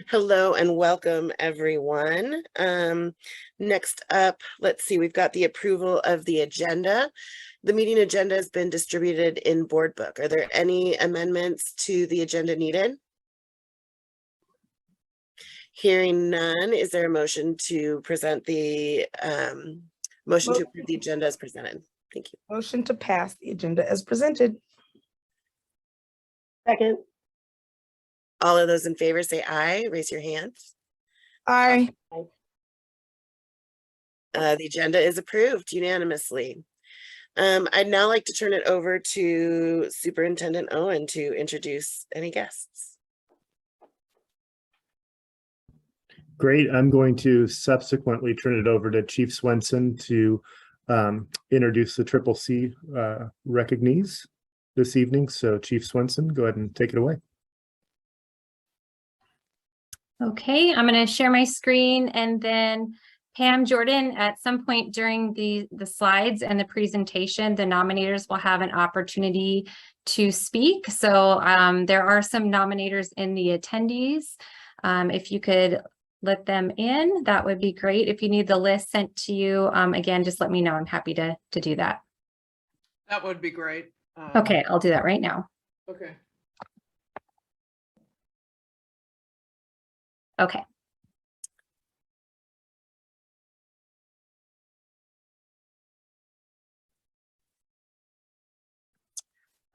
Hello and welcome, everyone. Next up, let's see, we've got the approval of the agenda. The meeting agenda has been distributed in board book. Are there any amendments to the agenda needed? Hearing none, is there a motion to present the motion to approve the agenda as presented? Thank you. Motion to pass the agenda as presented. Second. All of those in favor say aye. Raise your hand. Aye. The agenda is approved unanimously. I'd now like to turn it over to Superintendent Owen to introduce any guests. Great. I'm going to subsequently turn it over to Chief Swenson to introduce the CCC recognees this evening. So Chief Swenson, go ahead and take it away. Okay, I'm going to share my screen, and then Pam, Jordan, at some point during the slides and the presentation, the nominators will have an opportunity to speak. So there are some nominators in the attendees. If you could let them in, that would be great. If you need the list sent to you, again, just let me know. I'm happy to do that. That would be great. Okay, I'll do that right now. Okay. Okay.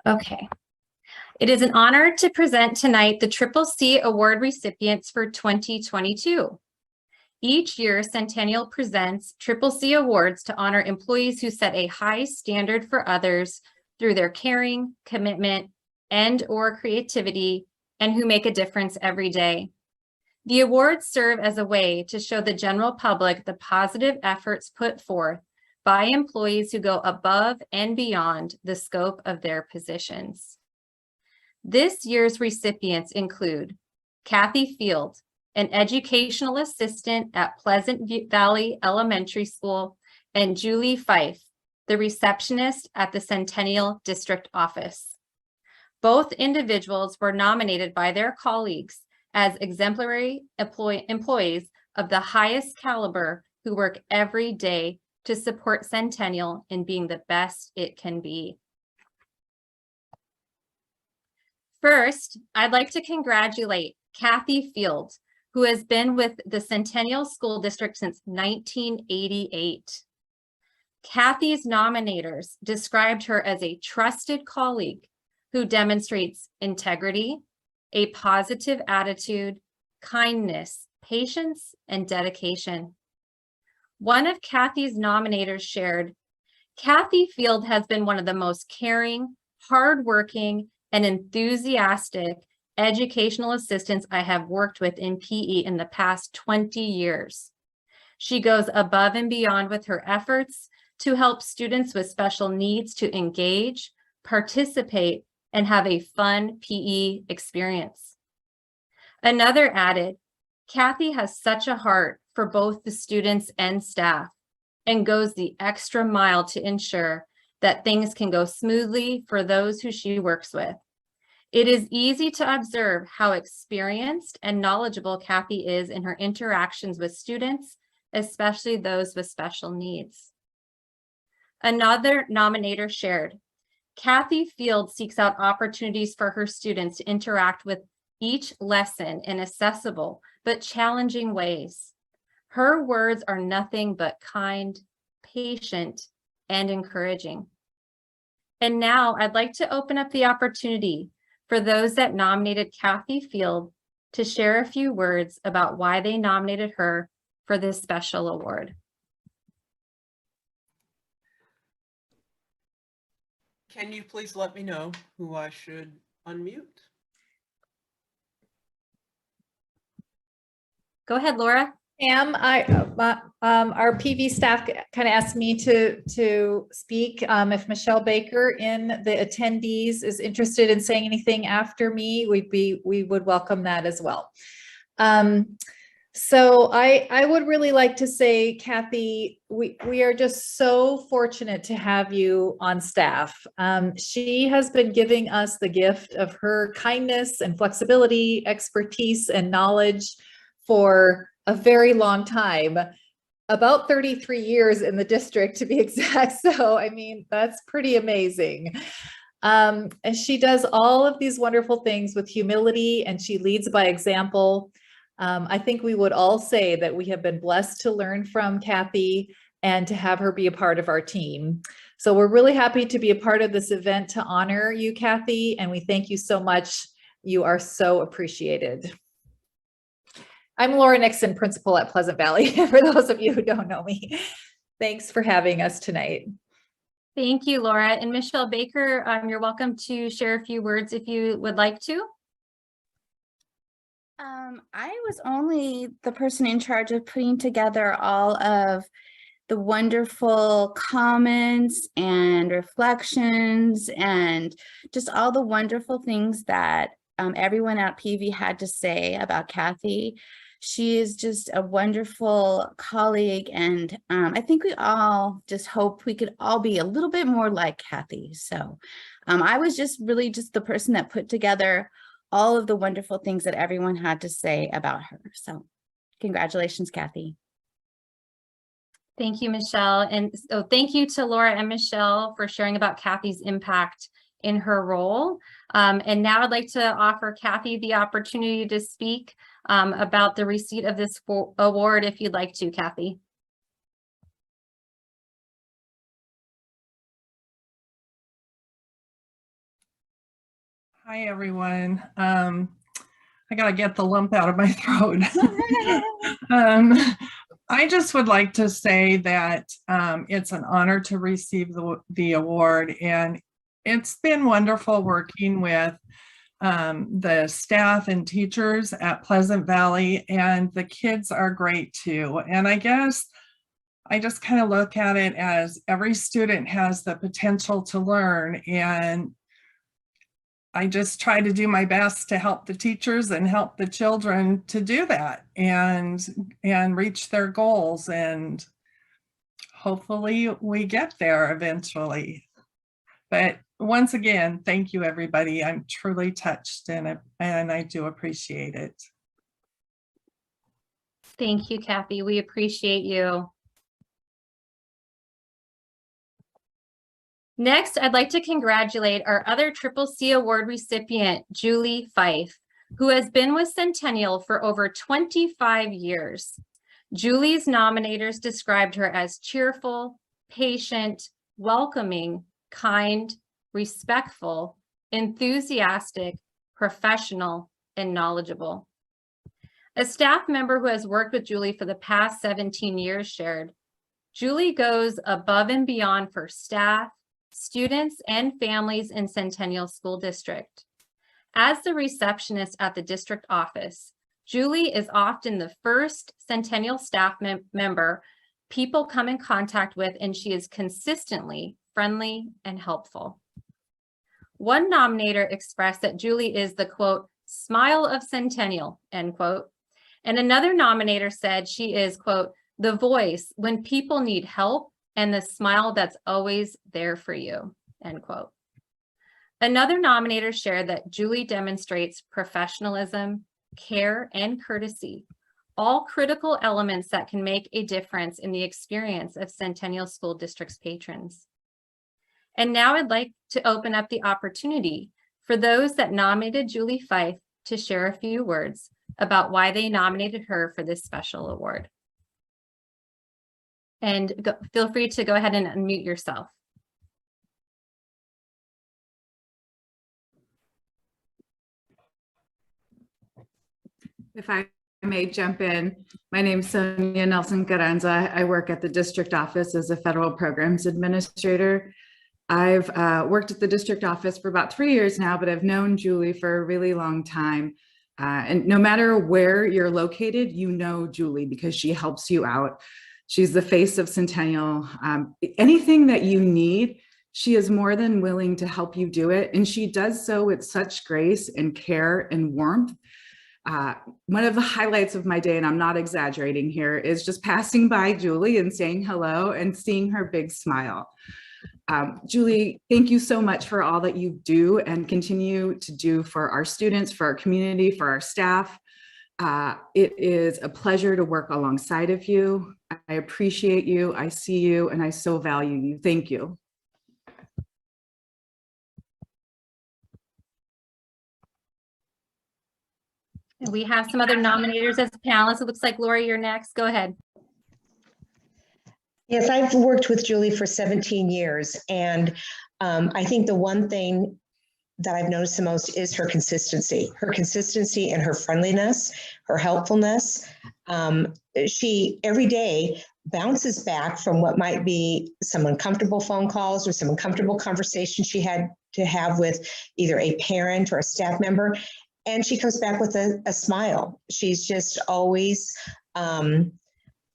Okay. It is an honor to present tonight the CCC Award recipients for 2022. Each year, Centennial presents CCC Awards to honor employees who set a high standard for others through their caring, commitment, and/or creativity, and who make a difference every day. The awards serve as a way to show the general public the positive efforts put forth by employees who go above and beyond the scope of their positions. This year's recipients include Kathy Field, an educational assistant at Pleasant Valley Elementary School, and Julie Fife, the receptionist at the Centennial District Office. Both individuals were nominated by their colleagues as exemplary employees of the highest caliber who work every day to support Centennial in being the best it can be. First, I'd like to congratulate Kathy Field, who has been with the Centennial School District since 1988. Kathy's nominators described her as a trusted colleague who demonstrates integrity, a positive attitude, kindness, patience, and dedication. One of Kathy's nominators shared, Kathy Field has been one of the most caring, hardworking, and enthusiastic educational assistants I have worked with in PE in the past 20 years. She goes above and beyond with her efforts to help students with special needs to engage, participate, and have a fun PE experience. Another added, Kathy has such a heart for both the students and staff and goes the extra mile to ensure that things can go smoothly for those who she works with. It is easy to observe how experienced and knowledgeable Kathy is in her interactions with students, especially those with special needs. Another nominator shared, Kathy Field seeks out opportunities for her students to interact with each lesson in accessible but challenging ways. Her words are nothing but kind, patient, and encouraging. And now I'd like to open up the opportunity for those that nominated Kathy Field to share a few words about why they nominated her for this special award. Can you please let me know who I should unmute? Go ahead, Laura. Pam, our PV staff kind of asked me to speak. If Michelle Baker in the attendees is interested in saying anything after me, we would welcome that as well. So I would really like to say, Kathy, we are just so fortunate to have you on staff. She has been giving us the gift of her kindness and flexibility, expertise, and knowledge for a very long time, about 33 years in the district to be exact. So, I mean, that's pretty amazing. And she does all of these wonderful things with humility, and she leads by example. I think we would all say that we have been blessed to learn from Kathy and to have her be a part of our team. So we're really happy to be a part of this event to honor you, Kathy, and we thank you so much. You are so appreciated. I'm Laura Nixon, principal at Pleasant Valley, for those of you who don't know me. Thanks for having us tonight. Thank you, Laura. And Michelle Baker, you're welcome to share a few words if you would like to. I was only the person in charge of putting together all of the wonderful comments and reflections and just all the wonderful things that everyone at PV had to say about Kathy. She is just a wonderful colleague, and I think we all just hope we could all be a little bit more like Kathy. So I was just really just the person that put together all of the wonderful things that everyone had to say about her. So congratulations, Kathy. Thank you, Michelle. And so thank you to Laura and Michelle for sharing about Kathy's impact in her role. And now I'd like to offer Kathy the opportunity to speak about the receipt of this award, if you'd like to, Kathy. Hi, everyone. I gotta get the lump out of my throat. I just would like to say that it's an honor to receive the award, and it's been wonderful working with the staff and teachers at Pleasant Valley, and the kids are great too. And I guess I just kind of look at it as every student has the potential to learn, and I just try to do my best to help the teachers and help the children to do that and reach their goals, and hopefully we get there eventually. But once again, thank you, everybody. I'm truly touched, and I do appreciate it. Thank you, Kathy. We appreciate you. Next, I'd like to congratulate our other CCC Award recipient, Julie Fife, who has been with Centennial for over 25 years. Julie's nominators described her as cheerful, patient, welcoming, kind, respectful, enthusiastic, professional, and knowledgeable. A staff member who has worked with Julie for the past 17 years shared, Julie goes above and beyond for staff, students, and families in Centennial School District. As the receptionist at the district office, Julie is often the first Centennial staff member people come in contact with, and she is consistently friendly and helpful. One nominator expressed that Julie is the, quote, smile of Centennial, end quote. And another nominator said she is, quote, the voice when people need help and the smile that's always there for you, end quote. Another nominator shared that Julie demonstrates professionalism, care, and courtesy, all critical elements that can make a difference in the experience of Centennial School District's patrons. And now I'd like to open up the opportunity for those that nominated Julie Fife to share a few words about why they nominated her for this special award. And feel free to go ahead and unmute yourself. If I may jump in, my name is Sonia Nelson Carranza. I work at the district office as a federal programs administrator. I've worked at the district office for about 3 years now, but I've known Julie for a really long time. And no matter where you're located, you know Julie because she helps you out. She's the face of Centennial. Anything that you need, she is more than willing to help you do it. And she does so with such grace and care and warmth. One of the highlights of my day, and I'm not exaggerating here, is just passing by Julie and saying hello and seeing her big smile. Julie, thank you so much for all that you do and continue to do for our students, for our community, for our staff. It is a pleasure to work alongside of you. I appreciate you, I see you, and I so value you. Thank you. We have some other nominators as panelists. It looks like Lori, you're next. Go ahead. Yes, I've worked with Julie for 17 years, and I think the one thing that I've noticed the most is her consistency and her friendliness, her helpfulness. She every day bounces back from what might be some uncomfortable phone calls or some uncomfortable conversations she had to have with either a parent or a staff member. And she comes back with a smile. She's just always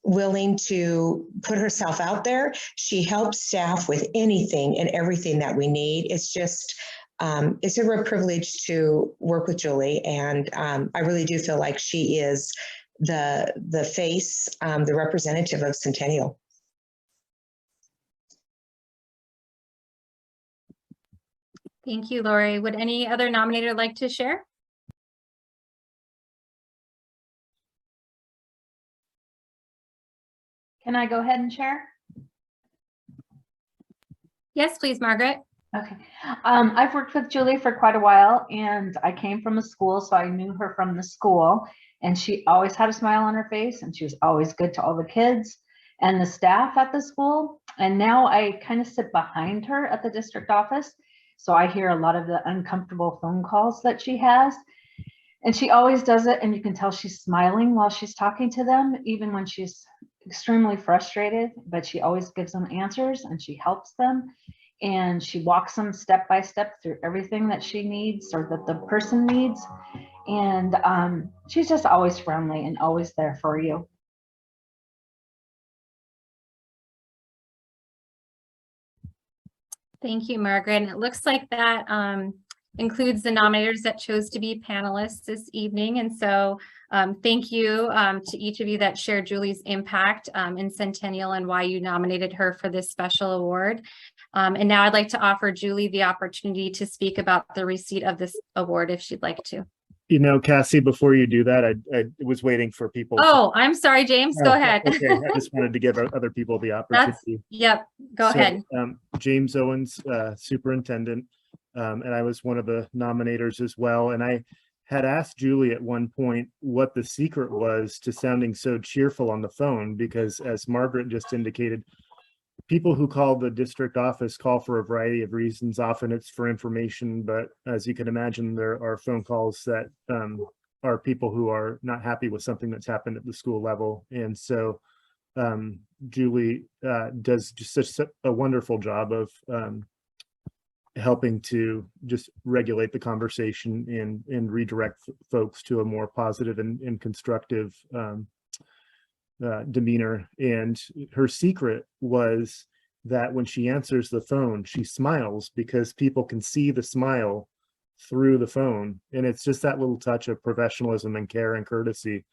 willing to put herself out there. She helps staff with anything and everything that we need. It's just, it's a real privilege to work with Julie. And I really do feel like she is the face, the representative of Centennial. Thank you, Lori. Would any other nominator like to share? Can I go ahead and share? Yes, please, Margaret. Okay. I've worked with Julie for quite a while, and I came from a school, so I knew her from the school, and she always had a smile on her face, and she was always good to all the kids and the staff at the school. And now I kind of sit behind her at the district office, so I hear a lot of the uncomfortable phone calls that she has. And she always does it, and you can tell she's smiling while she's talking to them, even when she's extremely frustrated, but she always gives them answers and she helps them. And she walks them step by step through everything that she needs or that the person needs. And she's just always friendly and always there for you. Thank you, Margaret. And it looks like that includes the nominators that chose to be panelists this evening. And so thank you to each of you that shared Julie's impact in Centennial and why you nominated her for this special award. And now I'd like to offer Julie the opportunity to speak about the receipt of this award if she'd like to. You know, Cassie, before you do that, I was waiting for people. Oh, I'm sorry, James. Go ahead. Okay, I just wanted to give other people the opportunity. Yep, go ahead. James Owens, superintendent, and I was one of the nominators as well. And I had asked Julie at one point what the secret was to sounding so cheerful on the phone, because as Margaret just indicated, people who call the district office call for a variety of reasons. Often it's for information, but as you can imagine, there are phone calls that are people who are not happy with something that's happened at the school level. And so Julie does just such a wonderful job of helping to just regulate the conversation and redirect folks to a more positive and constructive demeanor. And her secret was that when she answers the phone, she smiles because people can see the smile through the phone. And it's just that little touch of professionalism and care and courtesy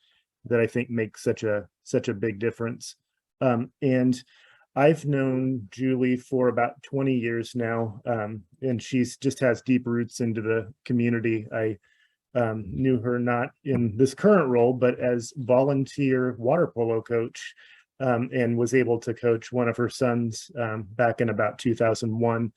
that I think makes such a big difference. And I've known Julie for about 20 years now, and she's just has deep roots into the community. I knew her not in this current role, but as volunteer water polo coach, and was able to coach one of her sons back in about 2001.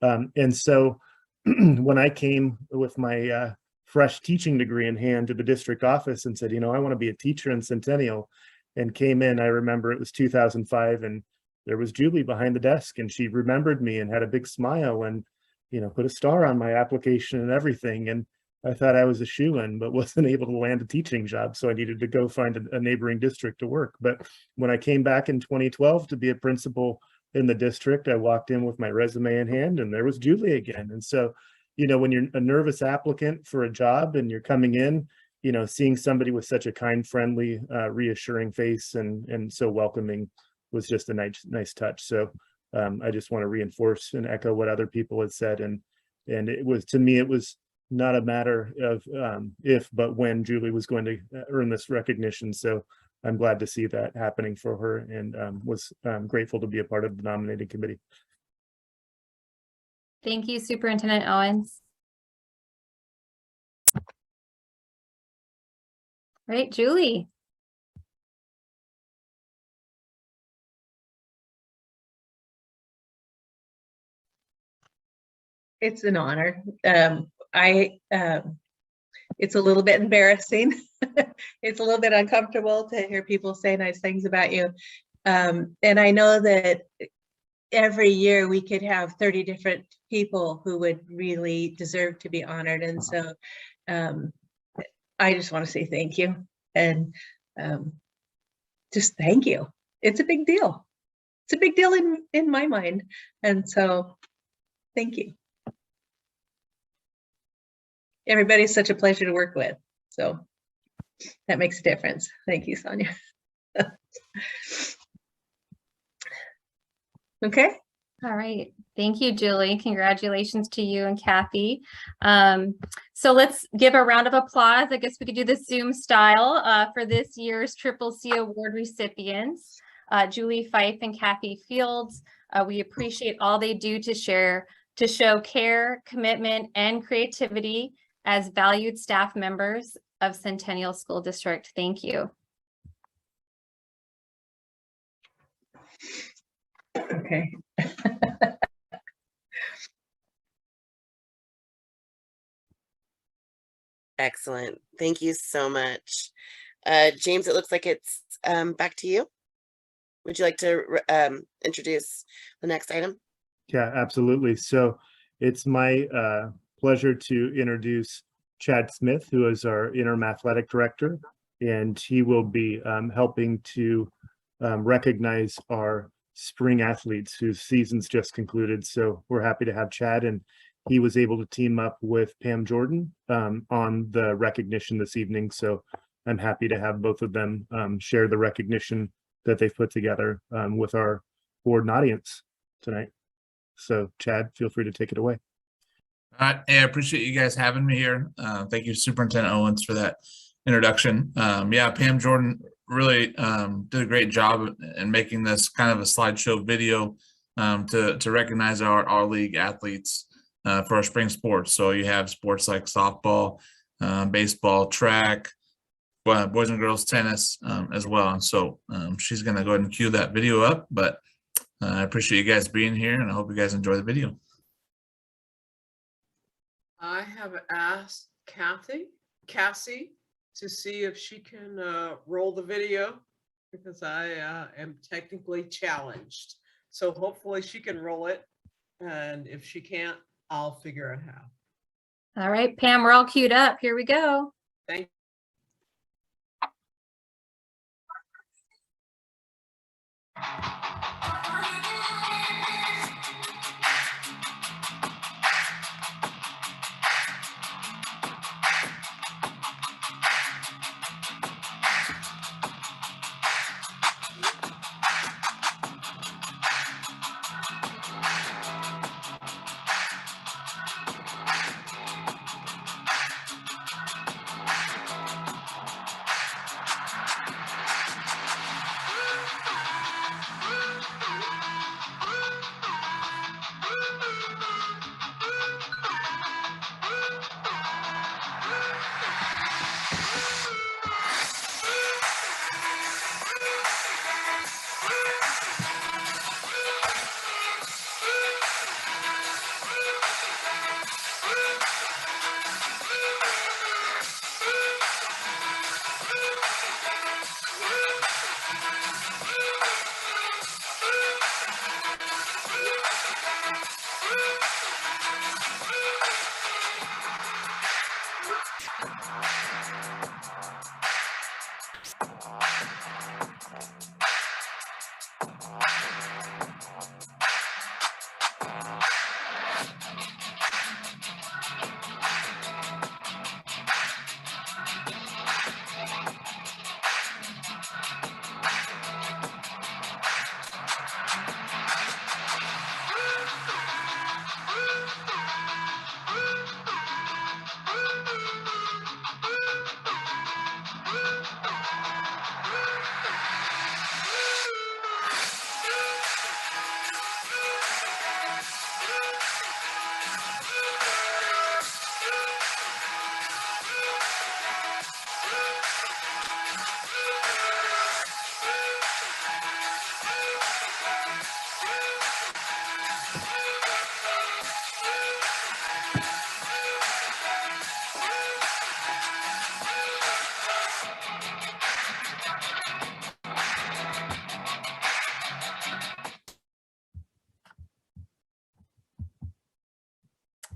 And so when I came with my fresh teaching degree in hand to the district office and said, you know, I want to be a teacher in Centennial, and came in, I remember it was 2005, and there was Julie behind the desk, and she remembered me and had a big smile and, you know, put a star on my application and everything. And I thought I was a shoo-in, but wasn't able to land a teaching job. So I needed to go find a neighboring district to work. But when I came back in 2012 to be a principal in the district, I walked in with my resume in hand and there was Julie again. And so, you know, when you're a nervous applicant for a job and you're coming in, you know, seeing somebody with such a kind, friendly, reassuring face and so welcoming was just a nice touch. So I just want to reinforce and echo what other people had said. And it was, to me, it was not a matter of if, but when Julie was going to earn this recognition. So I'm glad to see that happening for her, and was grateful to be a part of the nominating committee. Thank you, Superintendent Owens. All right, Julie. It's an honor. It's a little bit embarrassing. It's a little bit uncomfortable to hear people say nice things about you. And I know that every year we could have 30 different people who would really deserve to be honored. And so I just want to say thank you. And just thank you. It's a big deal. It's a big deal in my mind. And so thank you. Everybody's such a pleasure to work with. So that makes a difference. Thank you, Sonia. Okay. All right. Thank you, Julie. Congratulations to you and Kathy. So let's give a round of applause. I guess we could do the Zoom style for this year's Triple C Award recipients, Julie Fife and Kathy Fields. We appreciate all they do to show care, commitment, and creativity as valued staff members of Centennial School District. Thank you. Okay. Excellent. Thank you so much. James, it looks like it's back to you. Would you like to introduce the next item? Yeah, absolutely. So it's my pleasure to introduce Chad Smith, who is our interim athletic director, and he will be helping to recognize our spring athletes whose season's just concluded. So we're happy to have Chad, and he was able to team up with Pam Jordan on the recognition this evening. So I'm happy to have both of them share the recognition that they've put together with our board and audience tonight. So Chad, feel free to take it away. I appreciate you guys having me here. Thank you, Superintendent Owens, for that introduction. Yeah, Pam Jordan really did a great job in making this kind of a slideshow video to recognize our league athletes for our spring sports. So you have sports like softball, baseball, track, boys and girls tennis as well. And so she's going to go ahead and cue that video up. But I appreciate you guys being here, and I hope you guys enjoy the video. I have asked Cassie to see if she can roll the video, because I am technically challenged. So hopefully she can roll it. And if she can't, I'll figure out how. All right, Pam, we're all queued up. Here we go. Thank you.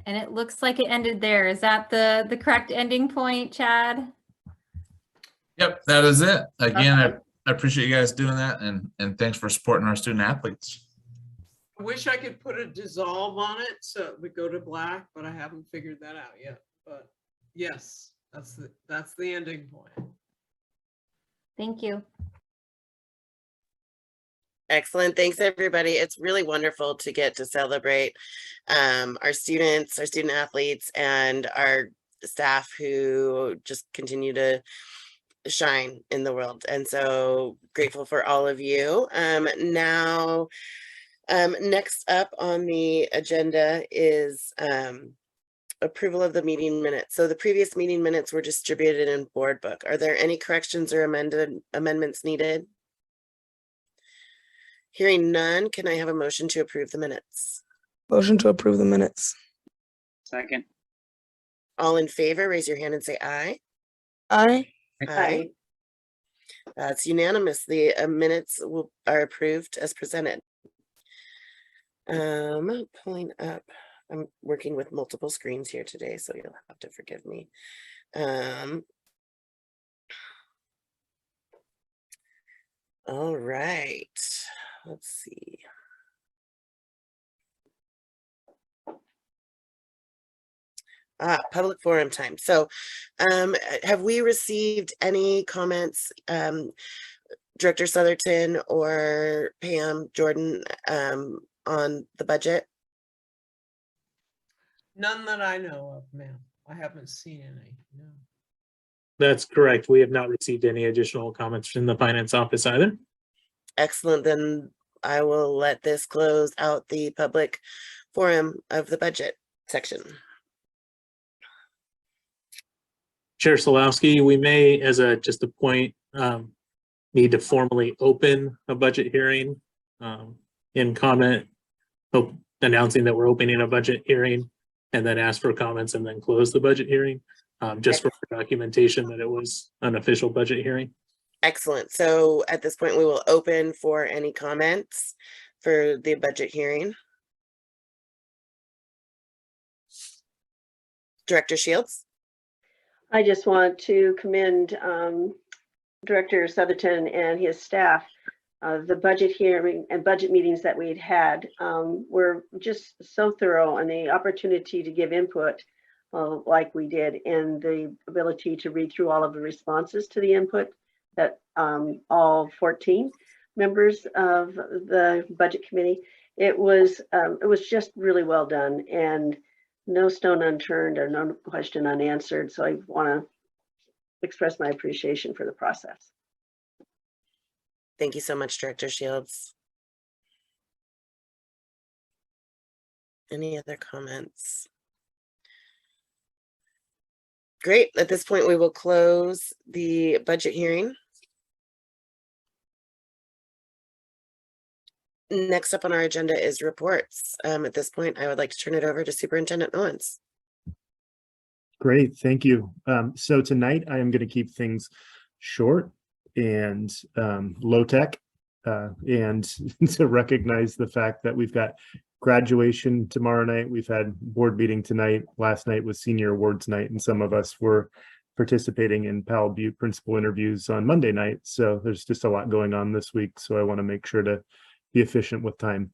And it looks like it ended there. Is that the correct ending point, Chad? Yep, that is it. Again, Okay. I appreciate you guys doing that, and thanks for supporting our student athletes. I wish I could put a dissolve on it so it would go to black, but I haven't figured that out yet. But yes, that's the ending point. Thank you. Excellent. Thanks, everybody. It's really wonderful to get to celebrate our students, our student athletes, and our staff who just continue to shine in the world. And so grateful for all of you. Next up on the agenda is approval of the meeting minutes. So the previous meeting minutes were distributed in board book. Are there any corrections or amendments needed? Hearing none, can I have a motion to approve the minutes? Motion to approve the minutes. Second. All in favor, raise your hand and say aye. Aye. Aye. That's unanimous. The minutes are approved as presented. Pulling up, I'm working with multiple screens here today, so you'll have to forgive me. All right, let's see. Public forum time. So have we received any comments, Director Southerton or Pam Jordan, on the budget? None that I know of, ma'am. I haven't seen any, no. That's correct. We have not received any additional comments from the finance office either. Excellent. Then I will let this close out the public forum of the budget section. Chair Solowski, we may, as just a point, need to formally open a budget hearing in comment, announcing that we're opening a budget hearing, and then ask for comments and then close the budget hearing, just for documentation that it was an official budget hearing. Excellent. So at this point, we will open for any comments for the budget hearing. Director Shields. I just want to commend Director Southerton and his staff. The budget hearing and budget meetings that we'd had were just so thorough, and the opportunity to give input like we did, and the ability to read through all of the responses to the input that all 14 members of the budget committee, it was just really well done, and no stone unturned or no question unanswered. So I want to express my appreciation for the process. Thank you so much, Director Shields. Any other comments? Great. At this point, we will close the budget hearing. Next up on our agenda is reports. At this point, I would like to turn it over to Superintendent Owens. Great, thank you. So tonight I am going to keep things short and low tech, and to recognize the fact that we've got graduation tomorrow night. We've had board meeting tonight. Last night was senior awards night, and some of us were participating in Powell Butte principal interviews on Monday night. So there's just a lot going on this week. So I want to make sure to be efficient with time,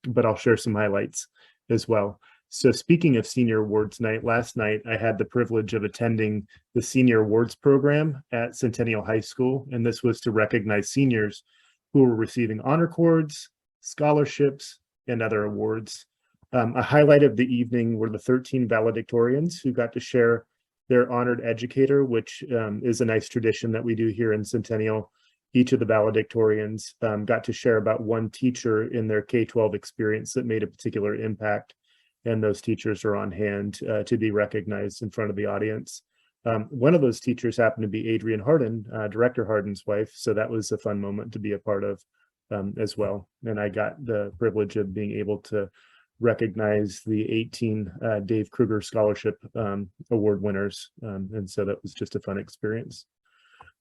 but I'll share some highlights as well. So speaking of senior awards night, last night I had the privilege of attending the senior awards program at Centennial High School, and this was to recognize seniors who were receiving honor cords, scholarships, and other awards. A highlight of the evening were the 13 valedictorians who got to share their honored educator, which is a nice tradition that we do here in Centennial. Each of the valedictorians got to share about one teacher in their K-12 experience that made a particular impact, and those teachers are on hand to be recognized in front of the audience. One of those teachers happened to be Adrienne Harden, Director Harden's wife, so that was a fun moment to be a part of as well. And I got the privilege of being able to recognize the 18 Dave Kruger Scholarship Award winners, and so that was just a fun experience.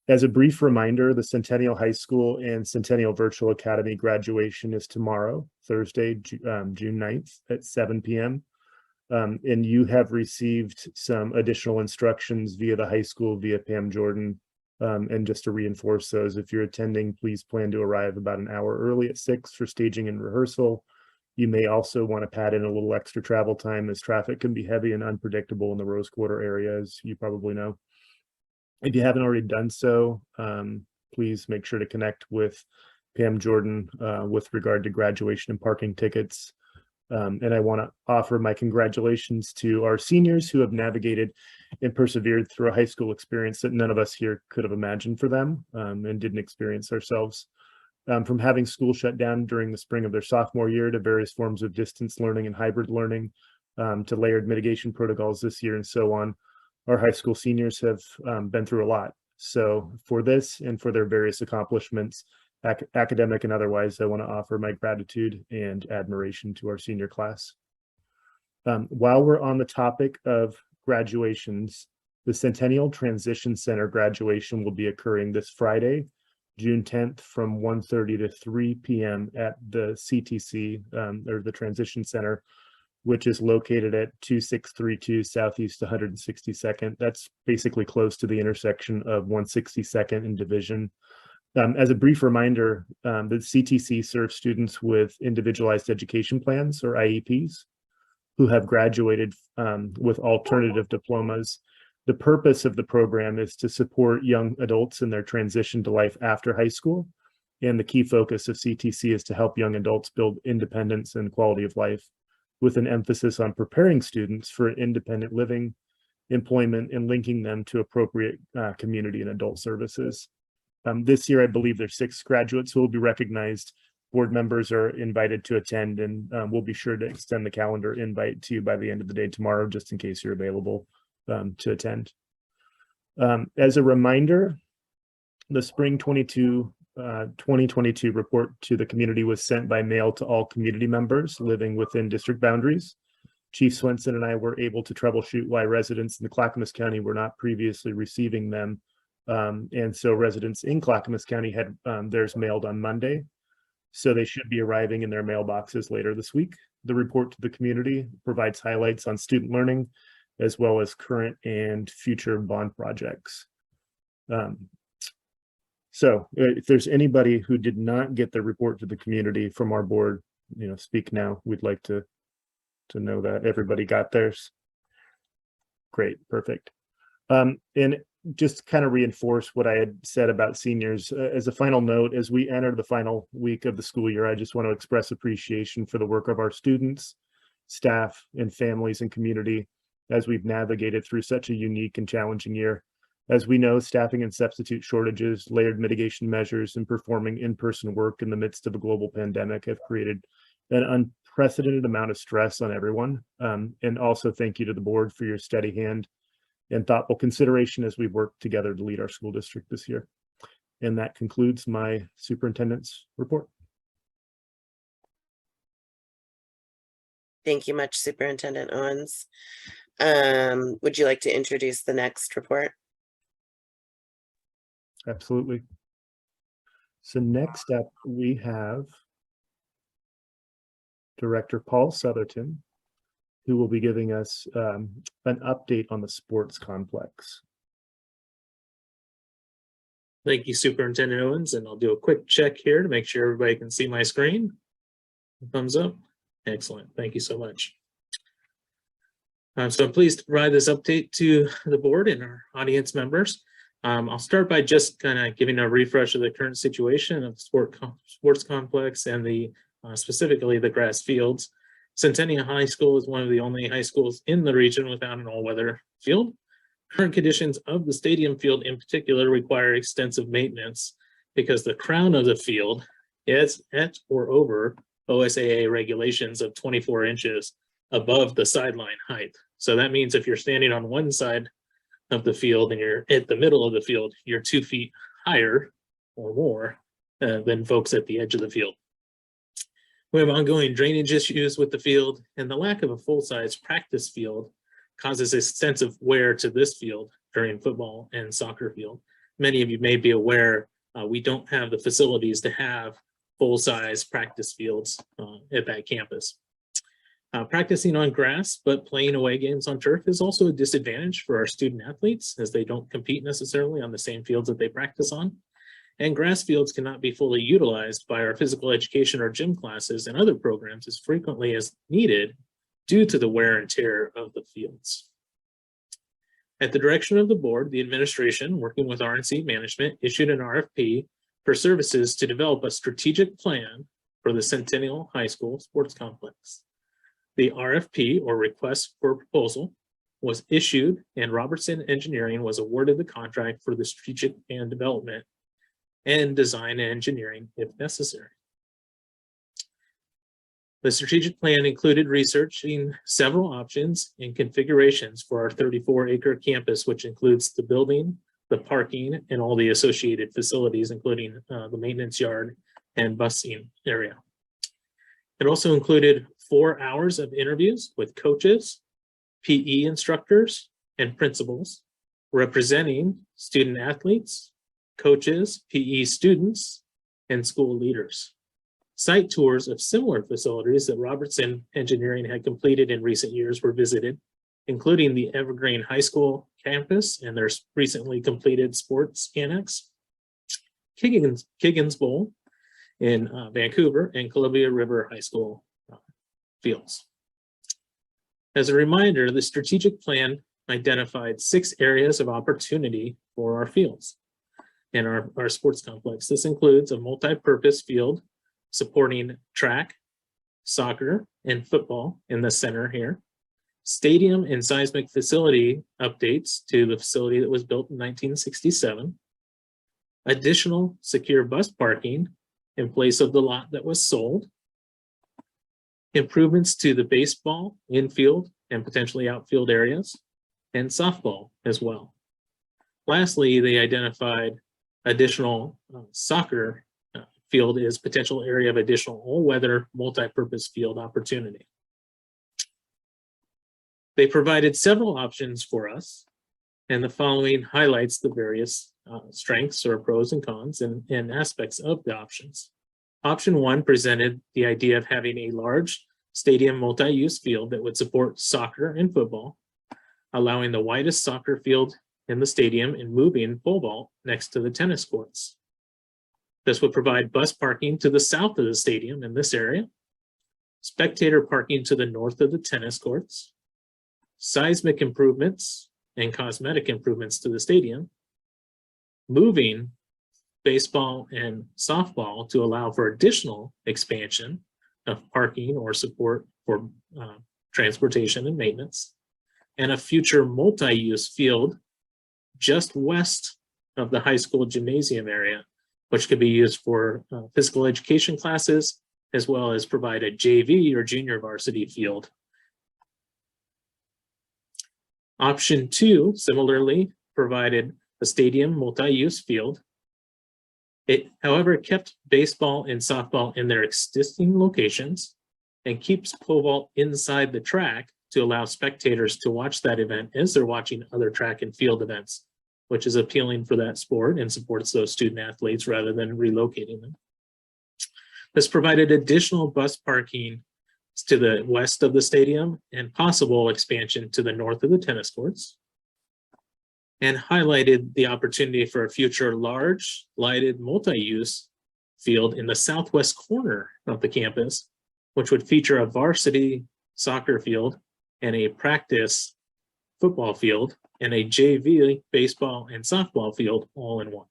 As a brief reminder, the Centennial High School and Centennial Virtual Academy graduation is tomorrow, Thursday, June 9th at 7 p.m. And you have received some additional instructions via the high school, via Pam Jordan. And just to reinforce those, if you're attending, please plan to arrive about an hour early at 6 for staging and rehearsal. You may also want to pad in a little extra travel time, as traffic can be heavy and unpredictable in the Rose Quarter area, as you probably know. If you haven't already done so, please make sure to connect with Pam Jordan with regard to graduation and parking tickets. And I want to offer my congratulations to our seniors who have navigated and persevered through a high school experience that none of us here could have imagined for them and didn't experience ourselves. From having school shut down during the spring of their sophomore year to various forms of distance learning and hybrid learning to layered mitigation protocols this year and so on, our high school seniors have been through a lot. So for this and for their various accomplishments, academic and otherwise, I want to offer my gratitude and admiration to our senior class. While we're on the topic of graduations, the Centennial Transition Center graduation will be occurring this Friday, June 10th from 1:30 to 3 p.m. at the CTC, or the Transition Center, which is located at 2632 Southeast 162nd. That's basically close to the intersection of 162nd and Division. As a brief reminder, the CTC serves students with individualized education plans, or IEPs, who have graduated with alternative diplomas. The purpose of the program is to support young adults in their transition to life after high school. And the key focus of CTC is to help young adults build independence and quality of life, with an emphasis on preparing students for independent living, employment, and linking them to appropriate community and adult services. This year, I believe there's 6 graduates who will be recognized. Board members are invited to attend, and we'll be sure to extend the calendar invite to you by the end of the day tomorrow, just in case you're available to attend. As a reminder, the spring 2022 report to the community was sent by mail to all community members living within district boundaries. Chief Swenson and I were able to troubleshoot why residents in the Clackamas County were not previously receiving them. And so residents in Clackamas County had theirs mailed on Monday. So they should be arriving in their mailboxes later this week. The report to the community provides highlights on student learning, as well as current and future bond projects. So if there's anybody who did not get the report to the community from our board, speak now. We'd like to know that everybody got theirs. Great, perfect. And just kind of reinforce what I had said about seniors. As a final note, as we enter the final week of the school year, I just want to express appreciation for the work of our students, staff, and families and community as we've navigated through such a unique and challenging year. As we know, staffing and substitute shortages, layered mitigation measures, and performing in-person work in the midst of a global pandemic have created an unprecedented amount of stress on everyone. And also thank you to the board for your steady hand and thoughtful consideration as we work together to lead our school district this year. And that concludes my superintendent's report. Thank you much, Superintendent Owens. Would you like to introduce the next report? Absolutely. So next up, we have Director Paul Southerton, who will be giving us an update on the sports complex. Thank you, Superintendent Owens, and I'll do a quick check here to make sure everybody can see my screen. Thumbs up. Excellent. Thank you so much. So I'm pleased to provide this update to the board and our audience members. I'll start by just kind of giving a refresh of the current situation of the sports complex and the specifically the grass fields. Centennial High School is one of the only high schools in the region without an all-weather field. Current conditions of the stadium field in particular require extensive maintenance because the crown of the field is at or over OSAA regulations of 24 inches above the sideline height. So that means if you're standing on one side of the field and you're at the middle of the field, you're 2 feet higher or more than folks at the edge of the field. We have ongoing drainage issues with the field, and the lack of a full-size practice field causes extensive wear to this field during football and soccer field. Many of you may be aware we don't have the facilities to have full-size practice fields at that campus. Practicing on grass, but playing away games on turf is also a disadvantage for our student athletes as they don't compete necessarily on the same fields that they practice on. And grass fields cannot be fully utilized by our physical education or gym classes and other programs as frequently as needed due to the wear and tear of the fields. At the direction of the board, the administration, working with RNC management, issued an RFP for services to develop a strategic plan for the Centennial High School Sports Complex. The RFP, or request for proposal, was issued and Robertson Engineering was awarded the contract for the strategic plan development and design and engineering if necessary. The strategic plan included researching several options and configurations for our 34-acre campus, which includes the building, the parking, and all the associated facilities, including the maintenance yard and busing area. It also included 4 hours of interviews with coaches, PE instructors, and principals representing student athletes, coaches, PE students, and school leaders. Site tours of similar facilities that Robertson Engineering had completed in recent years were visited, including the Evergreen High School campus and their recently completed sports annex, Kiggins Bowl in Vancouver, and Columbia River High School fields. As a reminder, the strategic plan identified 6 areas of opportunity for our fields and our sports complex. This includes a multi-purpose field supporting track, soccer, and football in the center here, stadium and seismic facility updates to the facility that was built in 1967, additional secure bus parking in place of the lot that was sold, improvements to the baseball infield and potentially outfield areas, and softball as well. Lastly, they identified additional soccer field as potential area of additional all-weather multi-purpose field opportunity. They provided several options for us, and the following highlights the various strengths or pros and cons and aspects of the options. Option 1 presented the idea of having a large stadium multi-use field that would support soccer and football, allowing the widest soccer field in the stadium and moving pole vault next to the tennis courts. This would provide bus parking to the south of the stadium in this area, spectator parking to the north of the tennis courts, seismic improvements and cosmetic improvements to the stadium, moving baseball and softball to allow for additional expansion of parking or support for transportation and maintenance, and a future multi-use field just west of the high school gymnasium area, which could be used for physical education classes, as well as provide a JV or junior varsity field. Option 2 similarly provided a stadium multi-use field. It, however, kept baseball and softball in their existing locations and keeps pole vault inside the track to allow spectators to watch that event as they're watching other track and field events, which is appealing for that sport and supports those student athletes rather than relocating them. This provided additional bus parking to the west of the stadium and possible expansion to the north of the tennis courts, and highlighted the opportunity for a future large lighted multi-use field in the southwest corner of the campus, which would feature a varsity soccer field and a practice football field and a JV baseball and softball field all in one.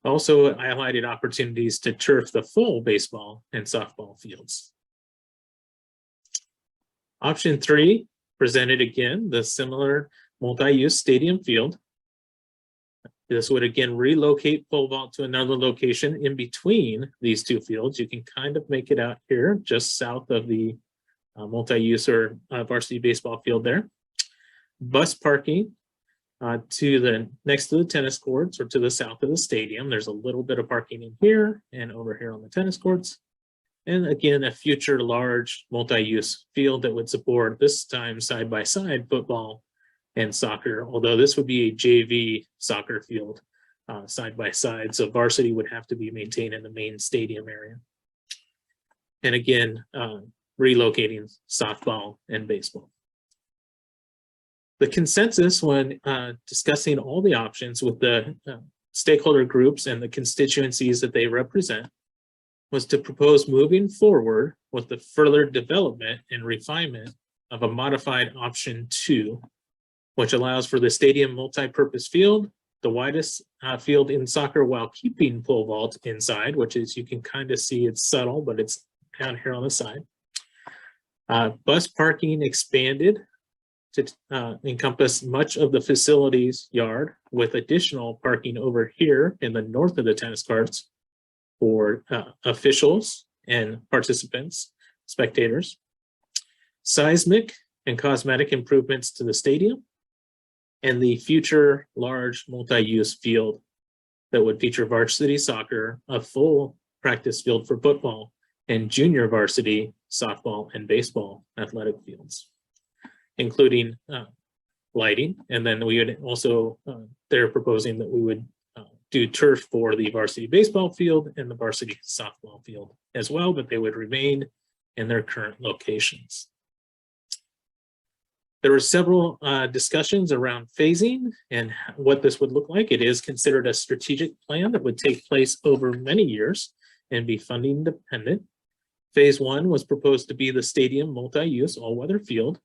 Also highlighted opportunities to turf the full baseball and softball fields. Option 3 presented again the similar multi-use stadium field. This would again relocate pole vault to another location in between these two fields. You can kind of make it out here just south of the multi-use or varsity baseball field there. Bus parking to the next to the tennis courts or to the south of the stadium. There's a little bit of parking in here and over here on the tennis courts. And again, a future large multi-use field that would support this time side-by-side football and soccer, although this would be a JV soccer field side-by-side. So varsity would have to be maintained in the main stadium area. And again, relocating softball and baseball. The consensus when discussing all the options with the stakeholder groups and the constituencies that they represent was to propose moving forward with the further development and refinement of a modified option 2, which allows for the stadium multi-purpose field, the widest field in soccer while keeping pole vault inside, which is, you can kind of see it's subtle, but it's down here on the side. Bus parking expanded to encompass much of the facility's yard, with additional parking over here in the north of the tennis courts for officials and participants, spectators. Seismic and cosmetic improvements to the stadium, and the future large multi-use field that would feature varsity soccer, a full practice field for football, and junior varsity softball and baseball athletic fields, including lighting. And then we would also, they're proposing that we would do turf for the varsity baseball field and the varsity softball field as well, but they would remain in their current locations. There were several discussions around phasing and what this would look like. It is considered a strategic plan that would take place over many years and be funding dependent. Phase 1 was proposed to be the stadium multi-use all-weather field,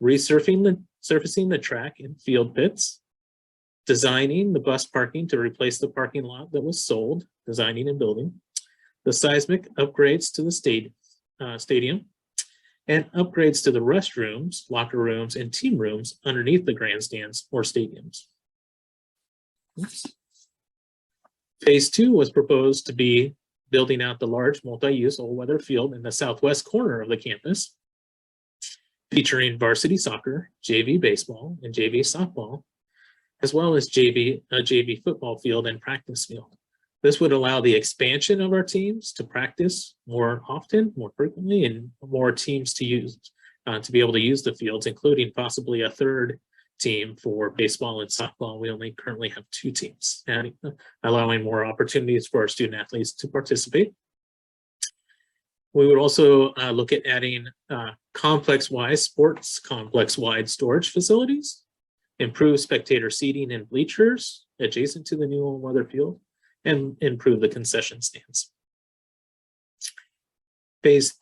surfacing the track and field pits, designing the bus parking to replace the parking lot that was sold, designing and building, the seismic upgrades to the stadium, and upgrades to the restrooms, locker rooms, and team rooms underneath the grandstands or stadiums. Oops. Phase 2 was proposed to be building out the large multi-use all-weather field in the southwest corner of the campus, featuring varsity soccer, JV baseball, and JV softball, as well as a JV football field and practice field. This would allow the expansion of our teams to practice more often, more frequently, and more teams to use, to be able to use the fields, including possibly a third team for baseball and softball. We only currently have 2 teams, and allowing more opportunities for our student athletes to participate. We would also look at adding sports complex-wide storage facilities, improve spectator seating and bleachers adjacent to the new all-weather field, and improve the concession stands. Phase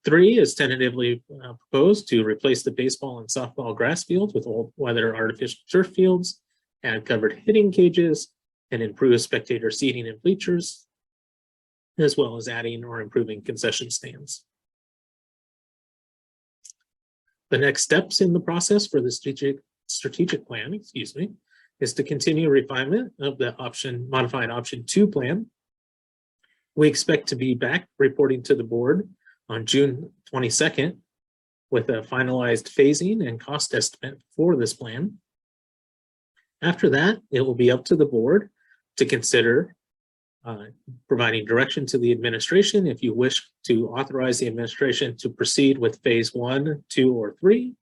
3 is tentatively proposed to replace the baseball and softball grass fields with all-weather artificial turf fields, add covered hitting cages, and improve spectator seating and bleachers, as well as adding or improving concession stands. The next steps in the process for the strategic plan, is to continue refinement of the modified option 2 plan. We expect to be back reporting to the board on June 22nd with a finalized phasing and cost estimate for this plan. After that, it will be up to the board to consider providing direction to the administration if you wish to authorize the administration to proceed with phase 1, 2, or 3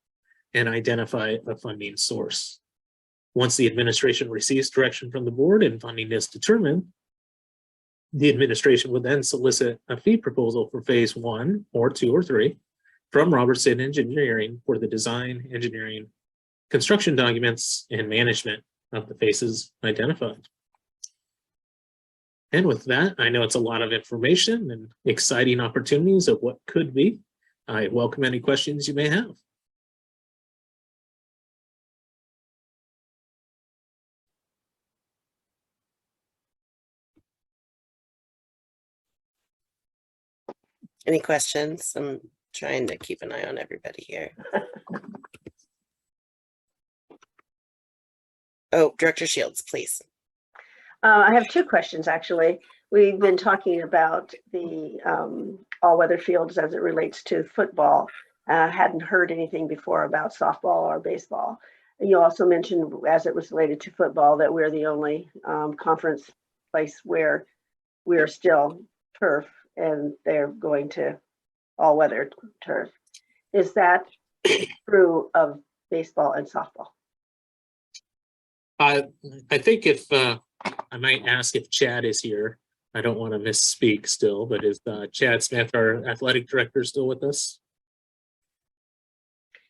and identify a funding source. Once the administration receives direction from the board and funding is determined, the administration would then solicit a fee proposal for phase 1 or 2 or 3 from Robertson Engineering for the design, engineering, construction documents, and management of the phases identified. And with that, I know it's a lot of information and exciting opportunities of what could be. I welcome any questions you may have. Any questions? I'm trying to keep an eye on everybody here. Oh, Director Shields, please. I have 2 questions, actually. We've been talking about the all-weather fields as it relates to football. Hadn't heard anything before about softball or baseball. You also mentioned, as it was related to football, that we're the only conference place where we're still turf and they're going to all-weather turf. Is that true of baseball and softball? I think if I might ask if Chad is here. I don't want to misspeak still, but is Chad Smith, our athletic director, still with us?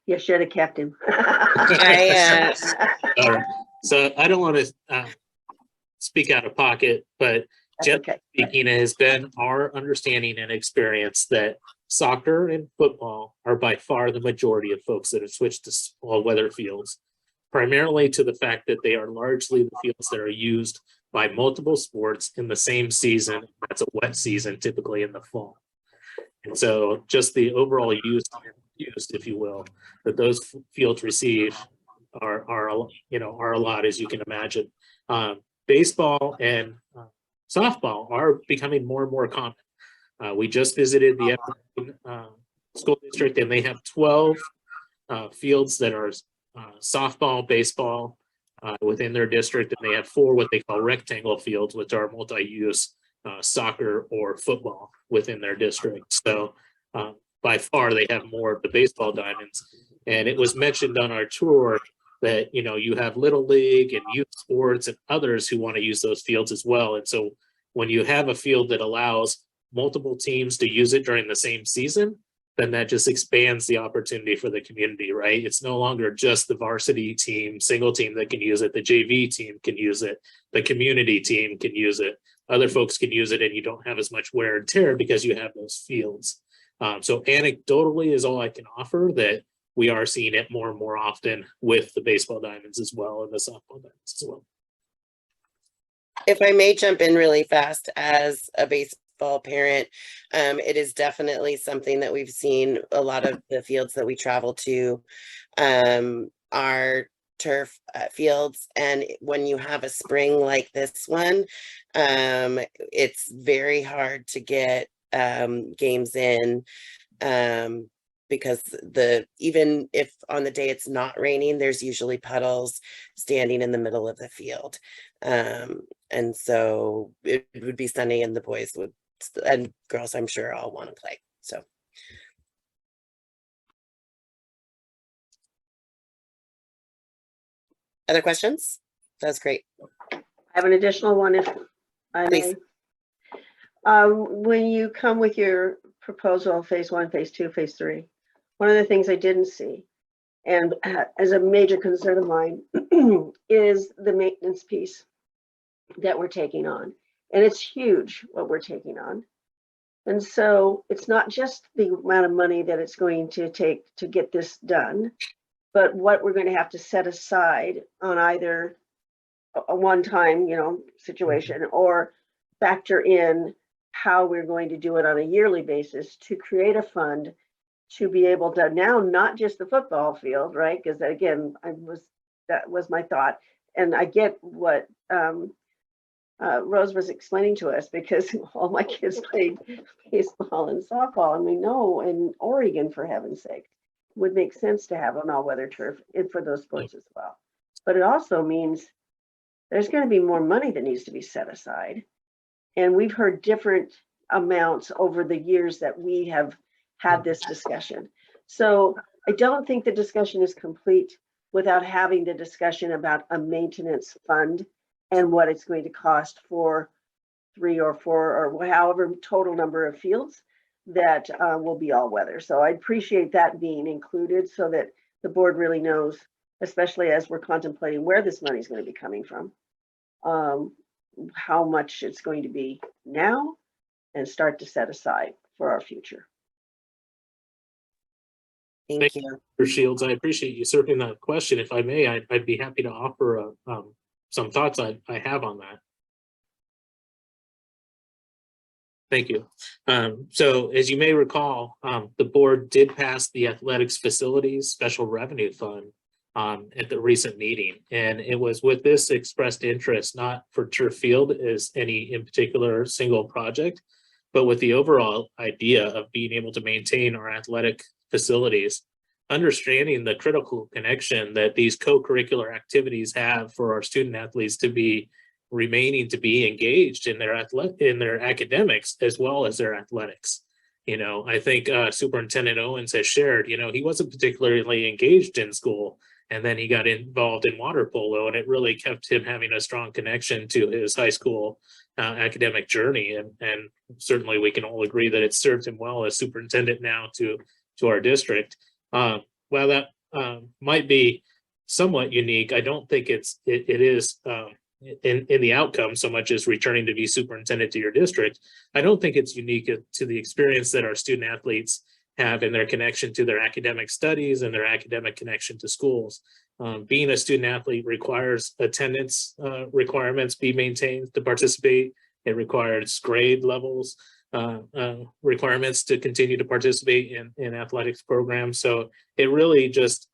You should have kept him. I, All right. So I don't want to speak out of pocket, but generally okay. speaking, it has been our understanding and experience that soccer and football are by far the majority of folks that have switched to all weather fields, primarily to the fact that they are largely the fields that are used by multiple sports in the same season. That's a wet season, typically in the fall. And so just the overall use, if you will, that those fields receive are a lot, as you can imagine. Baseball and softball are becoming more and more common. We just visited the school district, and they have 12 fields that are softball, baseball within their district, and they have 4 what they call rectangle fields, which are multi-use soccer or football within their district. So by far, they have more of the baseball diamonds. And it was mentioned on our tour that, you have Little League and youth sports and others who want to use those fields as well. And so when you have a field that allows multiple teams to use it during the same season, then that just expands the opportunity for the community, right? It's no longer just the varsity team, single team that can use it. The JV team can use it. The community team can use it. Other folks can use it, and you don't have as much wear and tear because you have those fields. So anecdotally is all I can offer, that we are seeing it more and more often with the baseball diamonds as well, and the softball diamonds as well. if I may jump in really fast as a baseball parent, it is definitely something that we've seen. A lot of the fields that we travel to are turf fields, and when you have a spring like this one, it's very hard to get games in, because even if on the day it's not raining, there's usually puddles standing in the middle of the field. And so it would be sunny, and the boys would, and girls, I'm sure, all want to play. So. Other questions? That's great. I have an additional one, if I may. When you come with your proposal, phase 1, phase 2, phase 3, one of the things I didn't see, and as a major concern of mine, is the maintenance piece that we're taking on. And it's huge what we're taking on. And so it's not just the amount of money that it's going to take to get this done, but what we're going to have to set aside on either a one-time, situation, or factor in how we're going to do it on a yearly basis to create a fund to be able to now, not just the football field, right? Because again, that was my thought. And I get what Rose was explaining to us, because all my kids played baseball and softball, and we know in Oregon, for heaven's sake, would make sense to have an all-weather turf for those sports as well. But it also means there's going to be more money that needs to be set aside. And we've heard different amounts over the years that we have had this discussion. So I don't think the discussion is complete without having the discussion about a maintenance fund and what it's going to cost for 3 or 4 or however total number of fields that will be all weather. So I appreciate that being included so that the board really knows, especially as we're contemplating where this money is going to be coming from, how much it's going to be now, and start to set aside for our future. Thank you. Mr. Shields, I appreciate you serving that question. If I may, I'd be happy to offer some thoughts I have on that. Thank you. So as you may recall, the board did pass the Athletics Facilities Special Revenue Fund at the recent meeting. And it was with this expressed interest, not for turf field as any in particular single project, but with the overall idea of being able to maintain our athletic facilities, understanding the critical connection that these co-curricular activities have for our student athletes to be remaining to be engaged in their academics as well as their athletics. I think Superintendent Owens has shared, he wasn't particularly engaged in school, and then he got involved in water polo, and it really kept him having a strong connection to his high school academic journey. And certainly we can all agree that it served him well as superintendent now to our district. While that might be somewhat unique. I don't think it is in the outcome so much as returning to be superintendent to your district. I don't think it's unique to the experience that our student athletes have in their connection to their academic studies and their academic connection to schools. Being a student athlete requires attendance requirements be maintained to participate. It requires grade levels requirements to continue to participate in athletics programs. So it really just,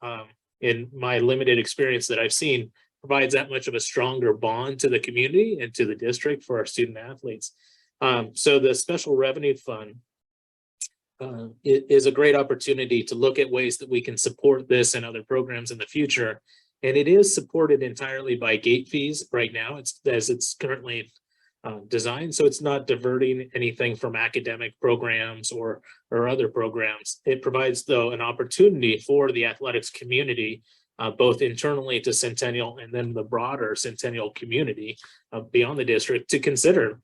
in my limited experience that I've seen, provides that much of a stronger bond to the community and to the district for our student athletes. So the special revenue fund it is a great opportunity to look at ways that we can support this and other programs in the future. And it is supported entirely by gate fees right now. It's as it's currently designed. So it's not diverting anything from academic programs or other programs. It provides, though, an opportunity for the athletics community, both internally to Centennial and then the broader Centennial community beyond the district, to consider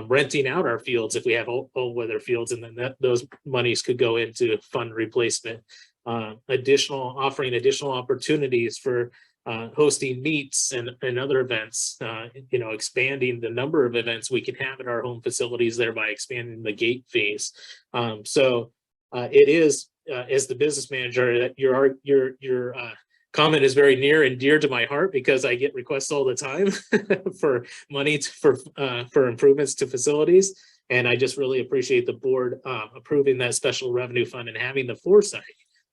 renting out our fields if we have all weather fields, and then those monies could go into fund replacement. Offering additional opportunities for hosting meets and other events, expanding the number of events we can have at our home facilities, thereby expanding the gate fees. It is, as the business manager, that your comment is very near and dear to my heart, because I get requests all the time for money for improvements to facilities. And I just really appreciate the board approving that special revenue fund and having the foresight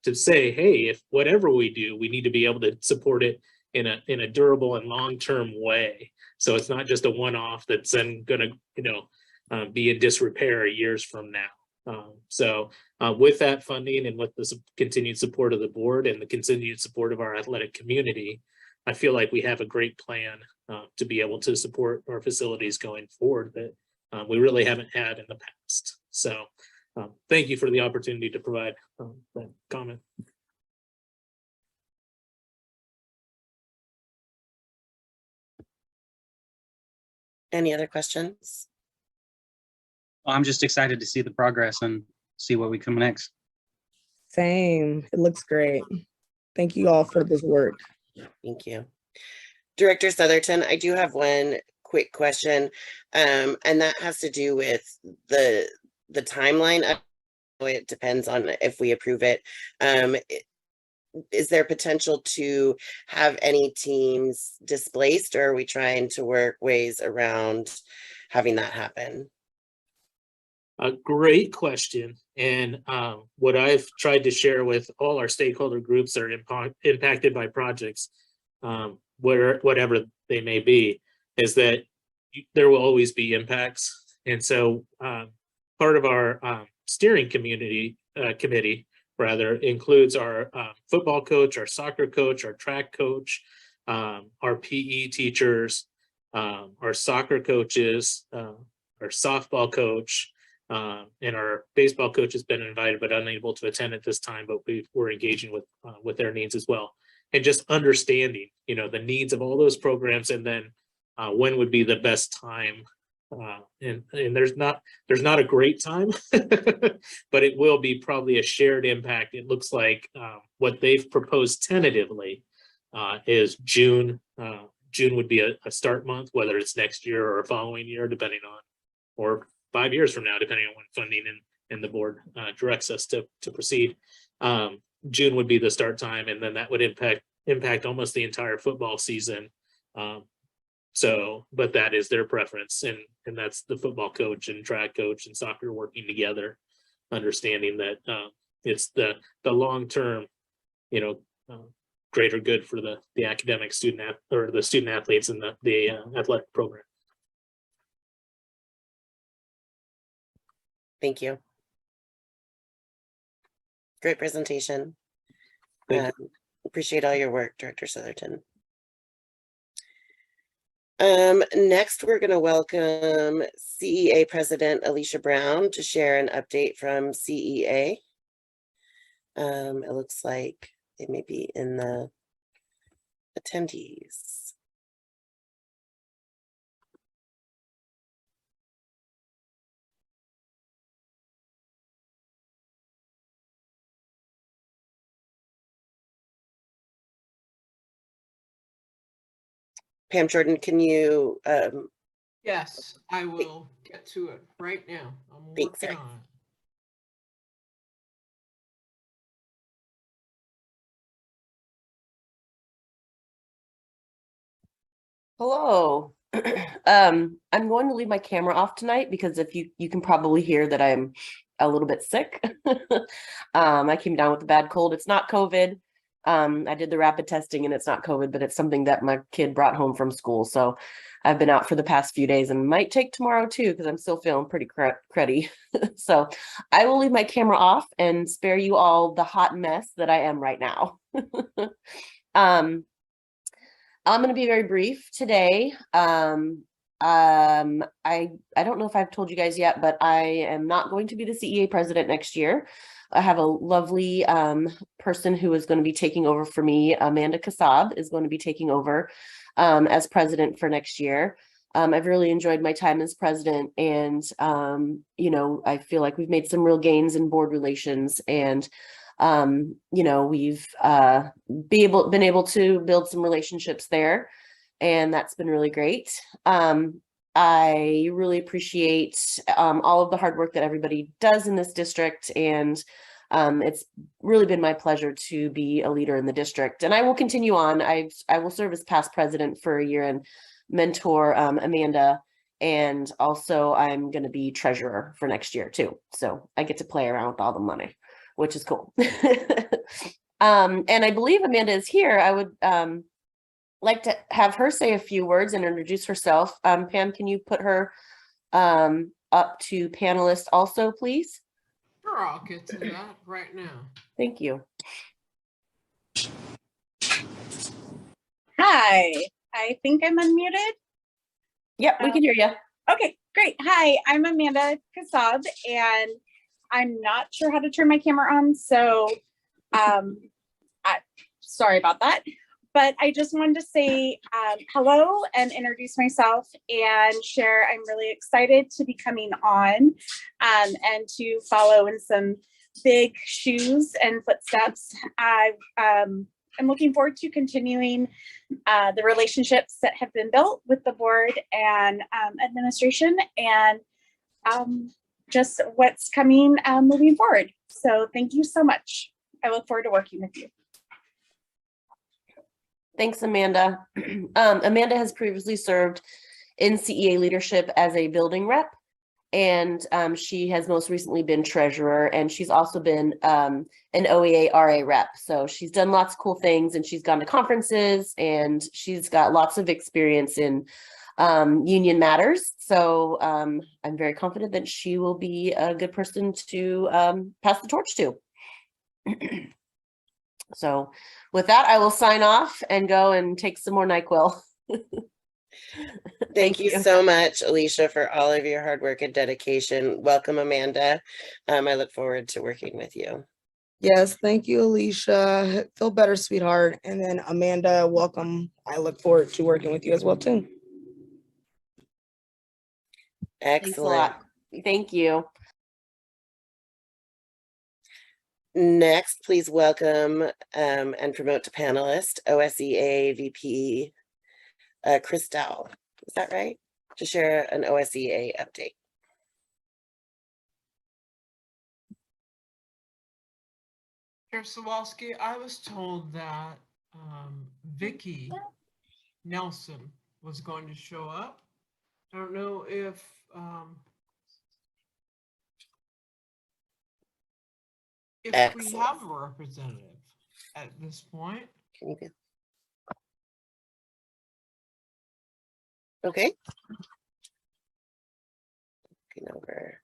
to say, hey, if whatever we do, we need to be able to support it in a durable and long-term way. So it's not just a one-off that's then going to be in disrepair years from now. With that funding and with the continued support of the board and the continued support of our athletic community, I feel like we have a great plan to be able to support our facilities going forward that we really haven't had in the past. So thank you for the opportunity to provide that comment. Any other questions? Well, I'm just excited to see the progress and see what we come next. Same. It looks great. Thank you all for this work. Thank you. Director Southerton, I do have one quick question, and that has to do with the timeline. It depends on if we approve it. Is there potential to have any teams displaced, or are we trying to work ways around having that happen? A great question. And what I've tried to share with all our stakeholder groups that are impacted by projects, whatever they may be, is that there will always be impacts. And so part of our steering committee includes our football coach, our soccer coach, our track coach, our PE teachers, our soccer coaches, our softball coach, and our baseball coach has been invited but unable to attend at this time, but we're engaging with their needs as well. And just understanding, the needs of all those programs, and then when would be the best time. And there's not a great time, but it will be probably a shared impact. It looks like what they've proposed tentatively is June. June would be a start month, whether it's next year or a following year, depending on, or 5 years from now, depending on when funding and the board directs us to proceed. June would be the start time, and then that would impact almost the entire football season. But that is their preference, and that's the football coach and track coach and soccer working together, understanding that it's the long-term, greater good for the academic student or the student athletes in the athletic program. Thank you. Great presentation. Appreciate all your work, Director Southerton. Next, we're going to welcome CEA President Alicia Brown to share an update from CEA. It looks like they may be in the attendees. Pam Jordan, can you, Yes, I will get to it right now. I'm Thanks, working sir. on it. Hello. I'm going to leave my camera off tonight because if you can probably hear that I'm a little bit sick. I came down with a bad cold. It's not COVID. I did the rapid testing and it's not COVID, but it's something that my kid brought home from school. So I've been out for the past few days and might take tomorrow too because I'm still feeling pretty cruddy. So I will leave my camera off and spare you all the hot mess that I am right now. I'm going to be very brief today. I don't know if I've told you guys yet, but I am not going to be the CEA president next year. I have a lovely person who is going to be taking over for me. Amanda Kassab is going to be taking over as president for next year. I've really enjoyed my time as president, and you know, I feel like we've made some real gains in board relations, and you know, we've been able to build some relationships there, and that's been really great. I really appreciate all of the hard work that everybody does in this district, and it's really been my pleasure to be a leader in the district, and I will continue on. I will serve as past president for a year and mentor Amanda, and also I'm going to be treasurer for next year too, so I get to play around with all the money, which is cool. And I believe Amanda is here. I would like to have her say a few words and introduce herself. Pam, can you put her up to panelist also, please? Sure, I'll get to that right now. Thank you. Hi, I think I'm unmuted. Yep, we can hear you. Okay, great. Hi, I'm Amanda Kassab, and I'm not sure how to turn my camera on, so sorry about that. But I just wanted to say hello and introduce myself and share. I'm really excited to be coming on and to follow in some big shoes and footsteps. I'm looking forward to continuing the relationships that have been built with the board and administration, and just what's coming moving forward. So thank you so much. I look forward to working with you. Thanks, Amanda. Amanda has previously served in CEA leadership as a building rep, and she has most recently been treasurer, and she's also been an OEA RA rep. So she's done lots of cool things, and she's gone to conferences, and she's got lots of experience in union matters. So I'm very confident that she will be a good person to pass the torch to. So with that, I will sign off and go and take some more NyQuil. Thank you so much, Alicia, for all of your hard work and dedication. Welcome, Amanda. I look forward to working with you. Yes, thank you, Alicia. Feel better, sweetheart. And then Amanda, welcome. I look forward to working with you as well, too. Excellent. Thanks a lot. Thank you. Next, please welcome and promote to panelist OSEA VP Chris Dowell. Is that right? To share an OSEA update. Chair Sawalski, I was told that Vicki Nelson was going to show up. I don't know if we have a representative at this point. Can you get? Okay. Looking over.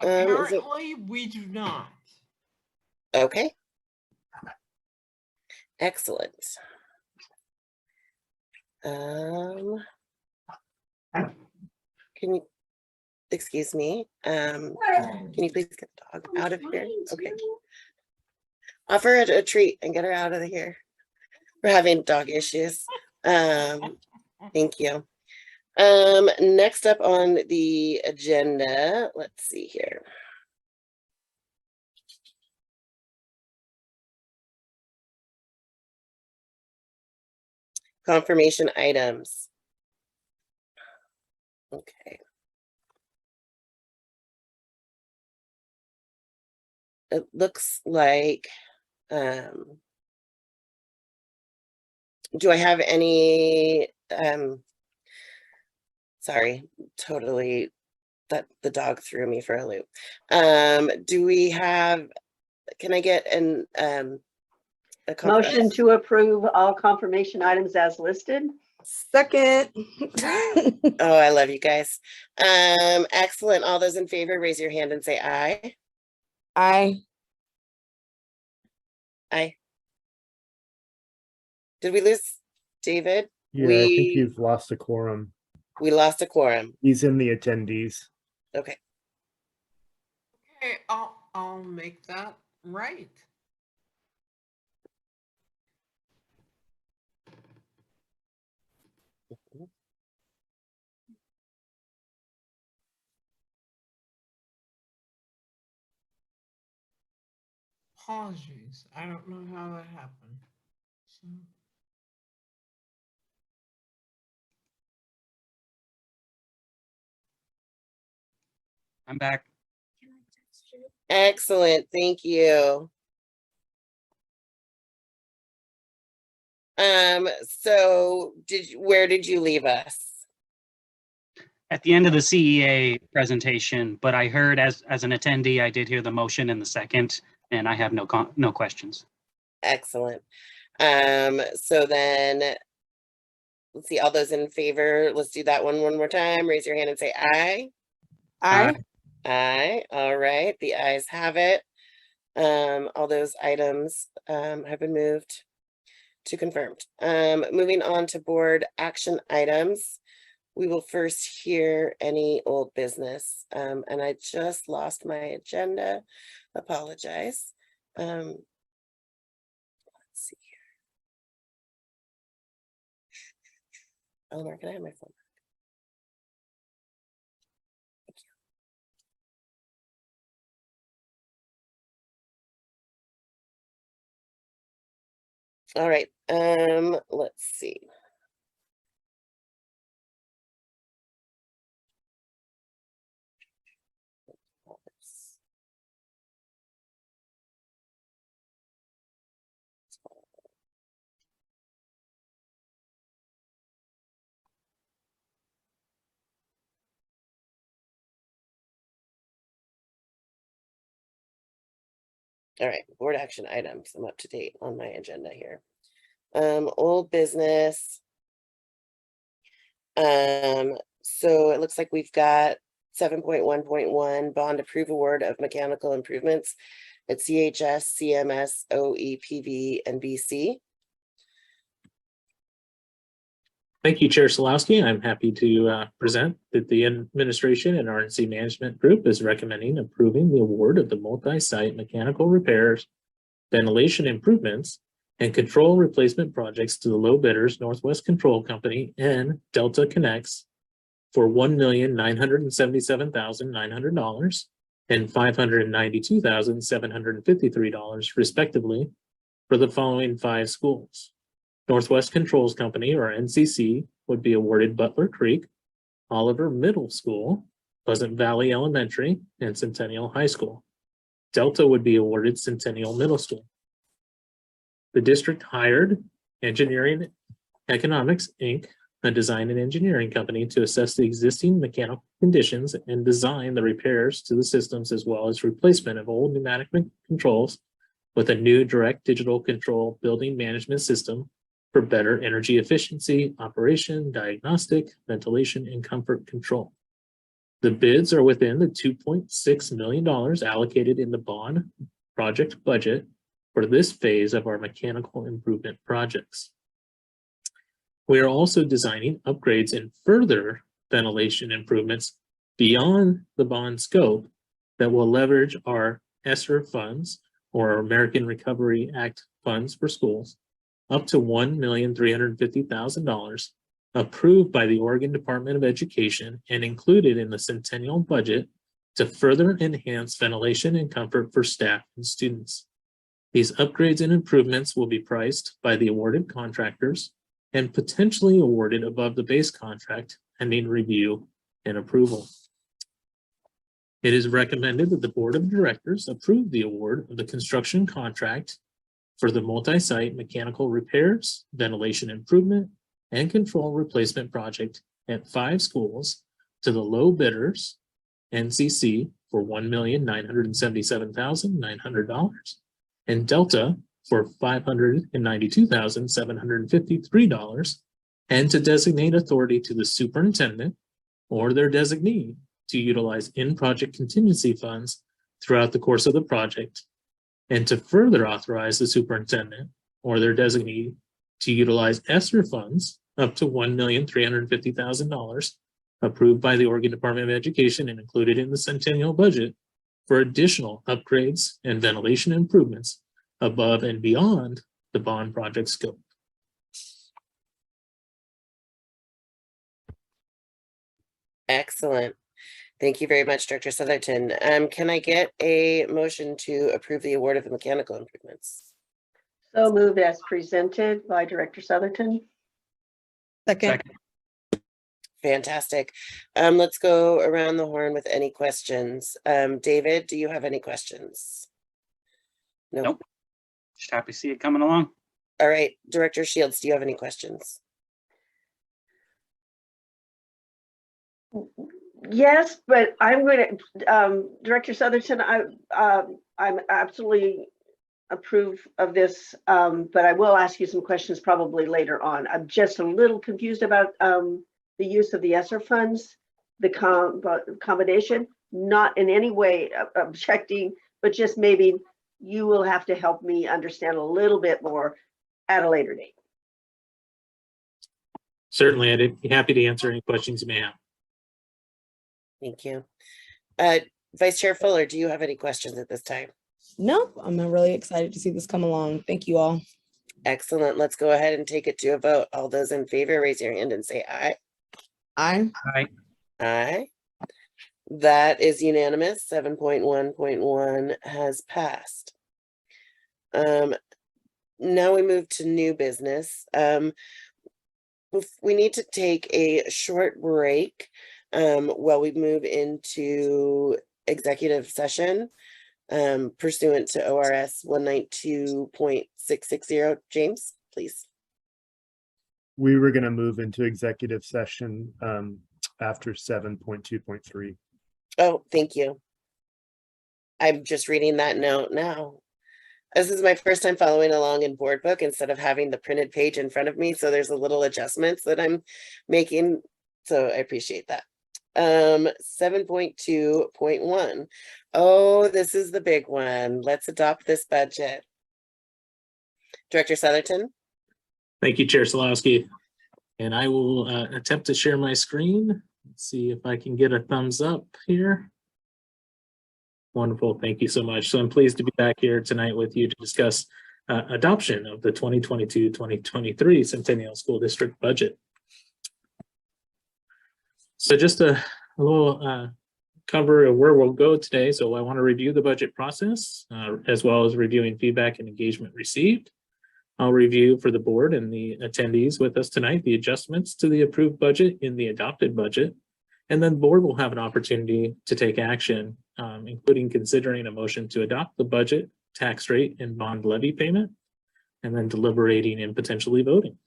Apparently, we do not. Okay. Excellent. Can you excuse me? Can you please get the dog out of here? Okay. Offer a treat and get her out of here. We're having dog issues. Thank you. Next up on the agenda, let's see here. Confirmation items. Okay. It looks like, do I have any, sorry, totally, that the dog threw me for a loop. Do we have, can I get an, Motion to approve all confirmation items as listed. Second. Oh, I love you guys. Excellent. All those in favor, raise your hand and say aye. Aye. Aye. Did we lose David? Yeah, I think you've lost a quorum. We lost a quorum. He's in the attendees. Okay. Okay, I'll make that right. Apologies. I don't know how that happened. So. I'm back. Excellent. Thank you. So where did you leave us? At the end of the CEA presentation, but I heard as an attendee, I did hear the motion in the second, and I have no questions. Excellent. So then let's see, all those in favor, let's do that one more time. Raise your hand and say aye. Aye. Aye. All right. The ayes have it. All those items have been moved to confirmed. Moving on to board action items. We will first hear any old business. And I just lost my agenda. Apologize. Let's see here. Eleanor, can I have my phone? All right, let's see. All right, board action items. I'm up to date on my agenda here. Old business. So it looks like we've got 7.1.1 bond approve award of mechanical improvements at CHS, CMS, OEPV, and BC. Thank you, Chair Solowski. I'm happy to present that the administration and RNC management group is recommending approving the award of the multi-site mechanical repairs, ventilation improvements, and control replacement projects to the low bidders Northwest Control Company and Delta Connects for $1,977,900 and $592,753 respectively for the following 5 schools. Northwest Controls Company, or NCC, would be awarded Butler Creek, Oliver Middle School, Pleasant Valley Elementary, and Centennial High School. Delta would be awarded Centennial Middle School. The district hired Engineering Economics, Inc., a design and engineering company, to assess the existing mechanical conditions and design the repairs to the systems, as well as replacement of old pneumatic controls with a new direct digital control building management system for better energy efficiency, operation, diagnostic, ventilation, and comfort control. The bids are within the $2.6 million allocated in the bond project budget for this phase of our mechanical improvement projects. We are also designing upgrades and further ventilation improvements beyond the bond scope that will leverage our ESSER funds, or American Recovery Act funds for schools, up to $1,350,000 approved by the Oregon Department of Education and included in the Centennial budget to further enhance ventilation and comfort for staff and students. These upgrades and improvements will be priced by the awarded contractors and potentially awarded above the base contract pending review and approval. It is recommended that the Board of Directors approve the award of the construction contract for the multi-site mechanical repairs, ventilation improvement, and control replacement project at 5 schools to the low bidders, NCC, for $1,977,900 and Delta for $592,753, and to designate authority to the superintendent or their designee to utilize in-project contingency funds throughout the course of the project, and to further authorize the superintendent or their designee to utilize ESSER funds up to $1,350,000 approved by the Oregon Department of Education and included in the Centennial budget for additional upgrades and ventilation improvements above and beyond the bond project scope. Excellent. Thank you very much, Director Southerton. Can I get a motion to approve the award of the mechanical improvements? So moved as presented by Director Southerton. Second. Fantastic. Let's go around the horn with any questions. David, do you have any questions? Nope. Just happy to see it coming along. All right, Director Shields, do you have any questions? Yes, but I'm going to, Director Southerton, I'm absolutely approve of this, but I will ask you some questions probably later on. I'm just a little confused about the use of the ESSER funds, the combination, not in any way objecting, but just maybe you will have to help me understand a little bit more at a later date. Certainly, I'd be happy to answer any questions you may have. Thank you. Vice Chair Fuller, do you have any questions at this time? No, I'm really excited to see this come along. Thank you all. Excellent. Let's go ahead and take it to a vote. All those in favor, raise your hand and say aye. Aye. Aye. Aye. That is unanimous. 7.1.1 has passed. Now we move to new business. We need to take a short break while we move into executive session pursuant to ORS 192.660. James, please. We were going to move into executive session after 7.2.3. Oh, thank you. I'm just reading that note now. This is my first time following along in board book instead of having the printed page in front of me. So there's a little adjustments that I'm making. So I appreciate that. 7.2.1. Oh, this is the big one. Let's adopt this budget. Director Southerton. Thank you, Chair Solowski. And I will attempt to share my screen. Let's see if I can get a thumbs up here. Wonderful. Thank you so much. So I'm pleased to be back here tonight with you to discuss adoption of the 2022-2023 Centennial School District budget. So just a little cover of where we'll go today. So I want to review the budget process as well as reviewing feedback and engagement received. I'll review for the board and the attendees with us tonight the adjustments to the approved budget in the adopted budget. And then the board will have an opportunity to take action, including considering a motion to adopt the budget, tax rate, and bond levy payment, and then deliberating and potentially voting.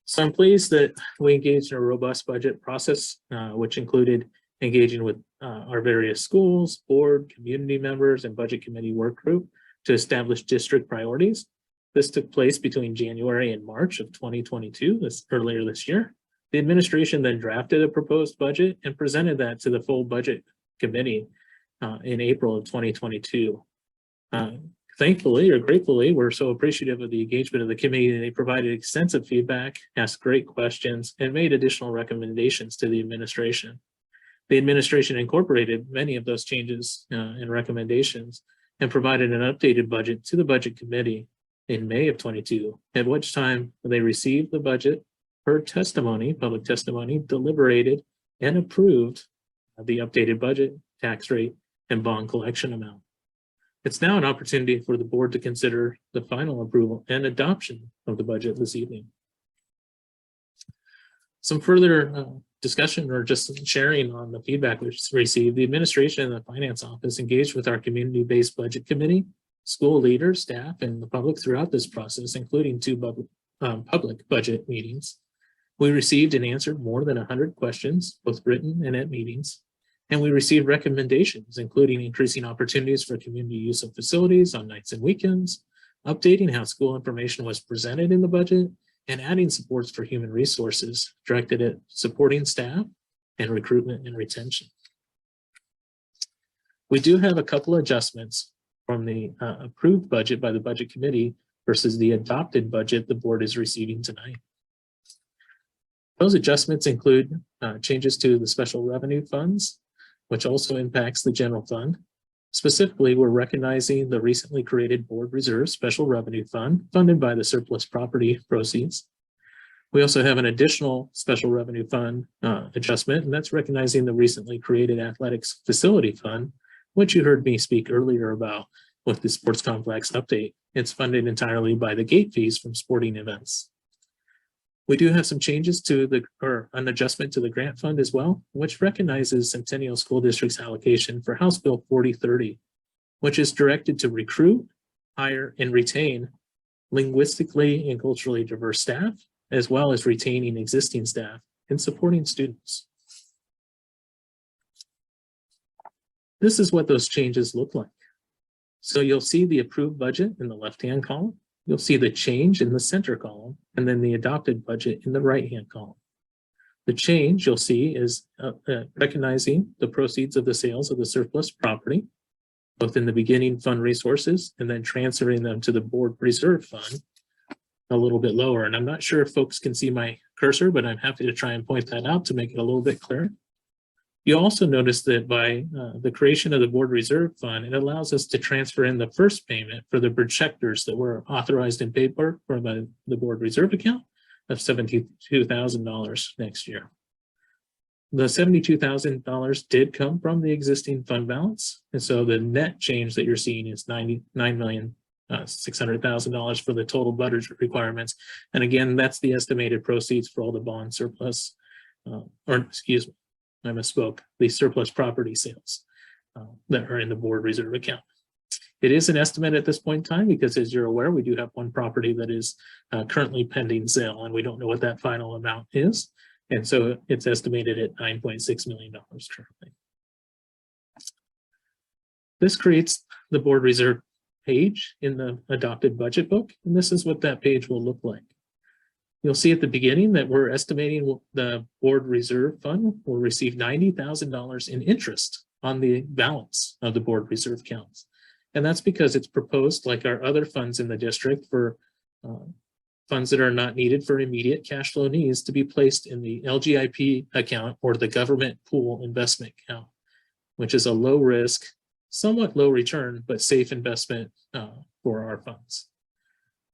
So I'm pleased that we engaged in a robust budget process, which included engaging with our various schools, board, community members, and budget committee work group to establish district priorities. This took place between January and March of 2022, earlier this year. The administration then drafted a proposed budget and presented that to the full budget committee in April of 2022. Thankfully or gratefully, we're so appreciative of the engagement of the committee. They provided extensive feedback, asked great questions, and made additional recommendations to the administration. The administration incorporated many of those changes and recommendations and provided an updated budget to the budget committee in May of 22, at which time they received the budget, heard testimony, public testimony, deliberated, and approved the updated budget, tax rate, and bond collection amount. It's now an opportunity for the board to consider the final approval and adoption of the budget this evening. Some further discussion or just sharing on the feedback we received, the administration and the finance office engaged with our community-based budget committee, school leaders, staff, and the public throughout this process, including two public budget meetings. We received and answered more than 100 questions, both written and at meetings. And we received recommendations, including increasing opportunities for community use of facilities on nights and weekends, updating how school information was presented in the budget, and adding supports for human resources directed at supporting staff and recruitment and retention. We do have a couple of adjustments from the approved budget by the budget committee versus the adopted budget the board is receiving tonight. Those adjustments include changes to the special revenue funds, which also impacts the general fund. Specifically, we're recognizing the recently created board reserve special revenue fund funded by the surplus property proceeds. We also have an additional special revenue fund adjustment, and that's recognizing the recently created athletics facility fund, which you heard me speak earlier about with the sports complex update. It's funded entirely by the gate fees from sporting events. We do have some changes to an adjustment to the grant fund as well, which recognizes Centennial School District's allocation for House Bill 4030, which is directed to recruit, hire, and retain linguistically and culturally diverse staff, as well as retaining existing staff and supporting students. This is what those changes look like. So you'll see the approved budget in the left-hand column. You'll see the change in the center column, and then the adopted budget in the right-hand column. The change you'll see is recognizing the proceeds of the sales of the surplus property, both in the beginning fund resources and then transferring them to the board reserve fund a little bit lower. And I'm not sure if folks can see my cursor, but I'm happy to try and point that out to make it a little bit clearer. You also notice that by the creation of the board reserve fund, it allows us to transfer in the first payment for the projectors that were authorized and paid for by the board reserve account of $72,000 next year. The $72,000 did come from the existing fund balance. And so the net change that you're seeing is $99,600,000 for the total budget requirements. And again, that's the estimated proceeds for all the bond surplus, I misspoke, the surplus property sales that are in the board reserve account. It is an estimate at this point in time because, as you're aware, we do have one property that is currently pending sale, and we don't know what that final amount is. And so it's estimated at $9.6 million currently. This creates the board reserve page in the adopted budget book, and this is what that page will look like. You'll see at the beginning that we're estimating the board reserve fund will receive $90,000 in interest on the balance of the board reserve accounts. And that's because it's proposed, like our other funds in the district, for funds that are not needed for immediate cash flow needs to be placed in the LGIP account or the government pool investment account, which is a low risk, somewhat low return, but safe investment for our funds.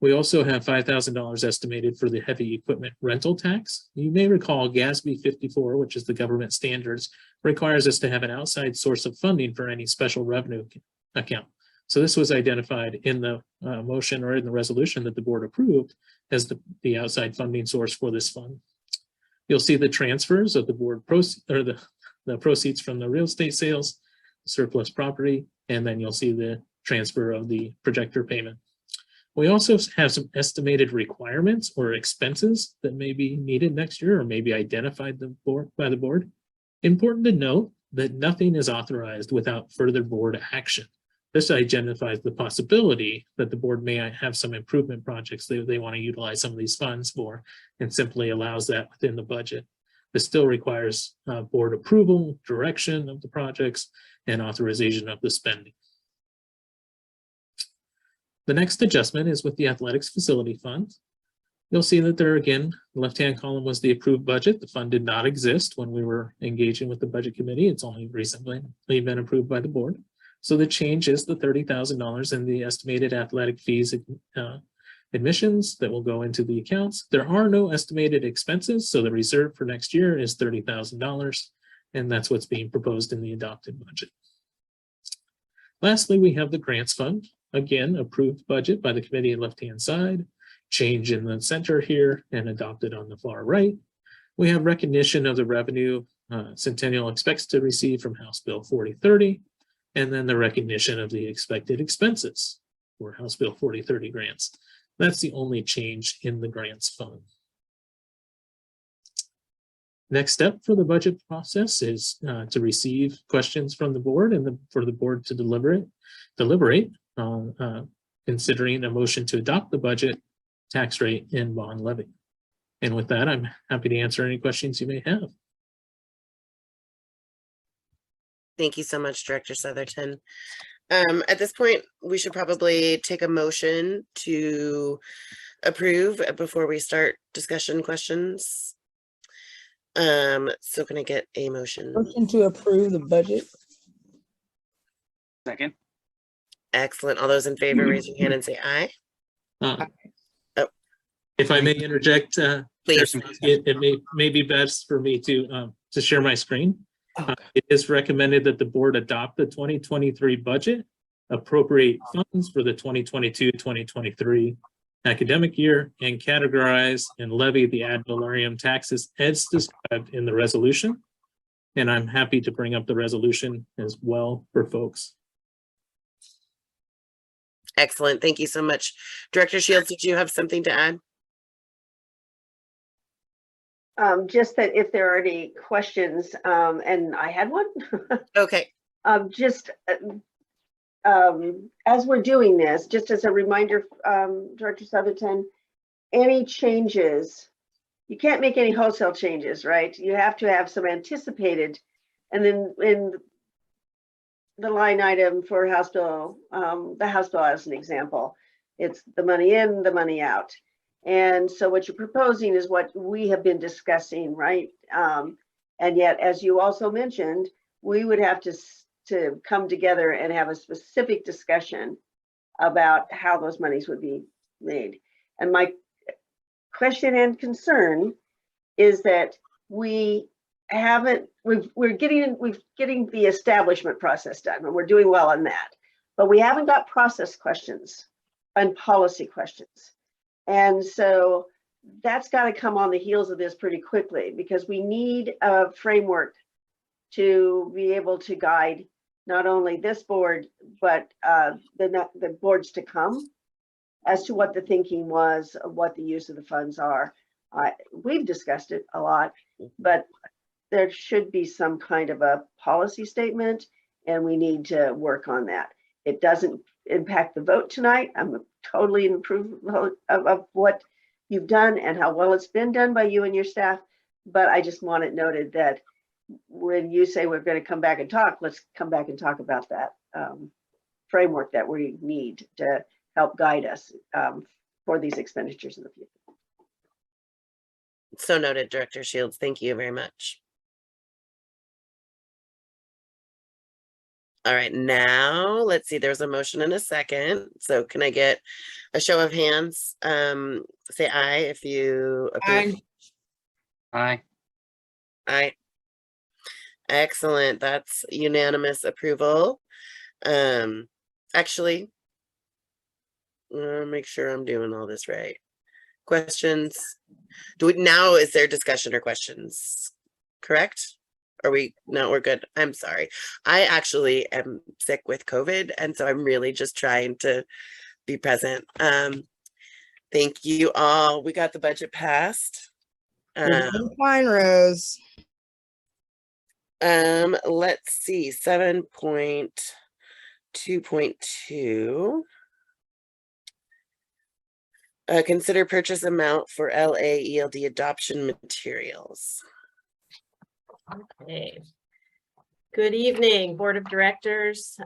We also have $5,000 estimated for the heavy equipment rental tax. You may recall GASB 54, which is the government standards, requires us to have an outside source of funding for any special revenue account. So this was identified in the motion or in the resolution that the board approved as the outside funding source for this fund. You'll see the transfers of the board proceeds, or the proceeds from the real estate sales, surplus property, and then you'll see the transfer of the projector payment. We also have some estimated requirements or expenses that may be needed next year or may be identified by the board. Important to note that nothing is authorized without further board action. This identifies the possibility that the board may have some improvement projects that they want to utilize some of these funds for, and simply allows that within the budget. This still requires board approval, direction of the projects, and authorization of the spending. The next adjustment is with the athletics facility fund. You'll see that there again, the left-hand column was the approved budget. The fund did not exist when we were engaging with the budget committee. It's only recently been approved by the board. So the change is the $30,000 in the estimated athletic fees admissions that will go into the accounts. There are no estimated expenses, so the reserve for next year is $30,000, and that's what's being proposed in the adopted budget. Lastly, we have the grants fund. Again, approved budget by the committee left-hand side, change in the center here, and adopted on the far right. We have recognition of the revenue Centennial expects to receive from House Bill 4030, and then the recognition of the expected expenses for House Bill 4030 grants. That's the only change in the grants fund. Next step for the budget process is to receive questions from the board and for the board to deliberate on considering a motion to adopt the budget, tax rate, and bond levy. And with that, I'm happy to answer any questions you may have. Thank you so much, Director Southerton. At this point, we should probably take a motion to approve before we start discussion questions. So can I get a motion? Motion to approve the budget. Second. Excellent. All those in favor, raise your hand and say aye. Oh, If I may interject, please. it may be best for me to share my screen. It is recommended that the board adopt the 2023 budget, appropriate funds for the 2022-2023 academic year, and categorize and levy the ad valorem taxes as described in the resolution. And I'm happy to bring up the resolution as well for folks. Excellent. Thank you so much. Director Shields, did you have something to add? Just that if there are any questions, and I had one. Okay. As we're doing this, just as a reminder, Director Southerton, any changes, you can't make any wholesale changes, right? You have to have some anticipated, and then in the line item for House Bill, the House Bill as an example, it's the money in, the money out. And so what you're proposing is what we have been discussing, right? And yet, as you also mentioned, we would have to come together and have a specific discussion about how those monies would be made. And my question and concern is that we're getting the establishment process done, and we're doing well on that, but we haven't got process questions and policy questions. And so that's got to come on the heels of this pretty quickly, because we need a framework to be able to guide not only this board, but the boards to come as to what the thinking was, of what the use of the funds are. We've discussed it a lot, but there should be some kind of a policy statement, and we need to work on that. It doesn't impact the vote tonight. I'm totally in approval of what you've done and how well it's been done by you and your staff. But I just want it noted that when you say we're going to come back and talk, let's come back and talk about that framework that we need to help guide us for these expenditures in the future. So noted, Director Shields. Thank you very much. All right, now let's see, there's a motion in a second. So can I get a show of hands? Say aye if you approve. Aye. Aye. Excellent. That's unanimous approval. Actually, make sure I'm doing all this right. Questions? Now is there discussion or questions? Correct? Are we? No, we're good. I'm sorry. I actually am sick with COVID, and so I'm really just trying to be present. Thank you all. We got the budget passed. Fine, Rose. Let's see, 7.2.2. Consider purchase amount for LA ELD adoption materials. Okay. Good evening, Board of Directors.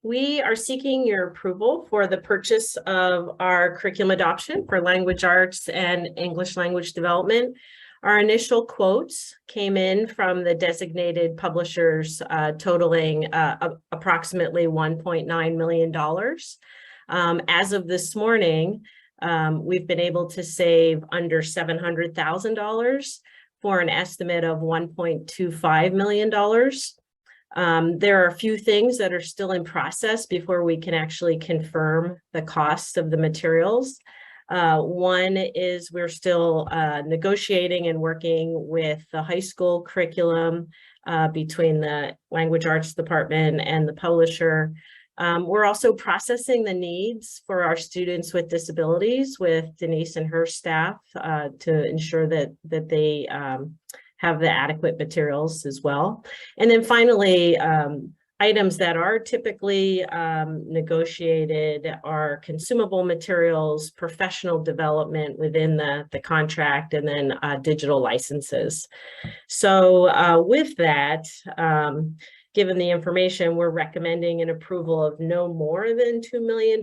We are seeking your approval for the purchase of our curriculum adoption for language arts and English language development. Our initial quotes came in from the designated publishers totaling approximately $1.9 million. As of this morning, We've been able to save under $700,000 for an estimate of $1.25 million. There are a few things that are still in process before we can actually confirm the cost of the materials. One is we're still negotiating and working with the high school curriculum between the language arts department and the publisher. We're also processing the needs for our students with disabilities with Denise and her staff to ensure that they have the adequate materials as well. And then finally, items that are typically negotiated are consumable materials, professional development within the contract, and then digital licenses. So with that, given the information, we're recommending an approval of no more than $2 million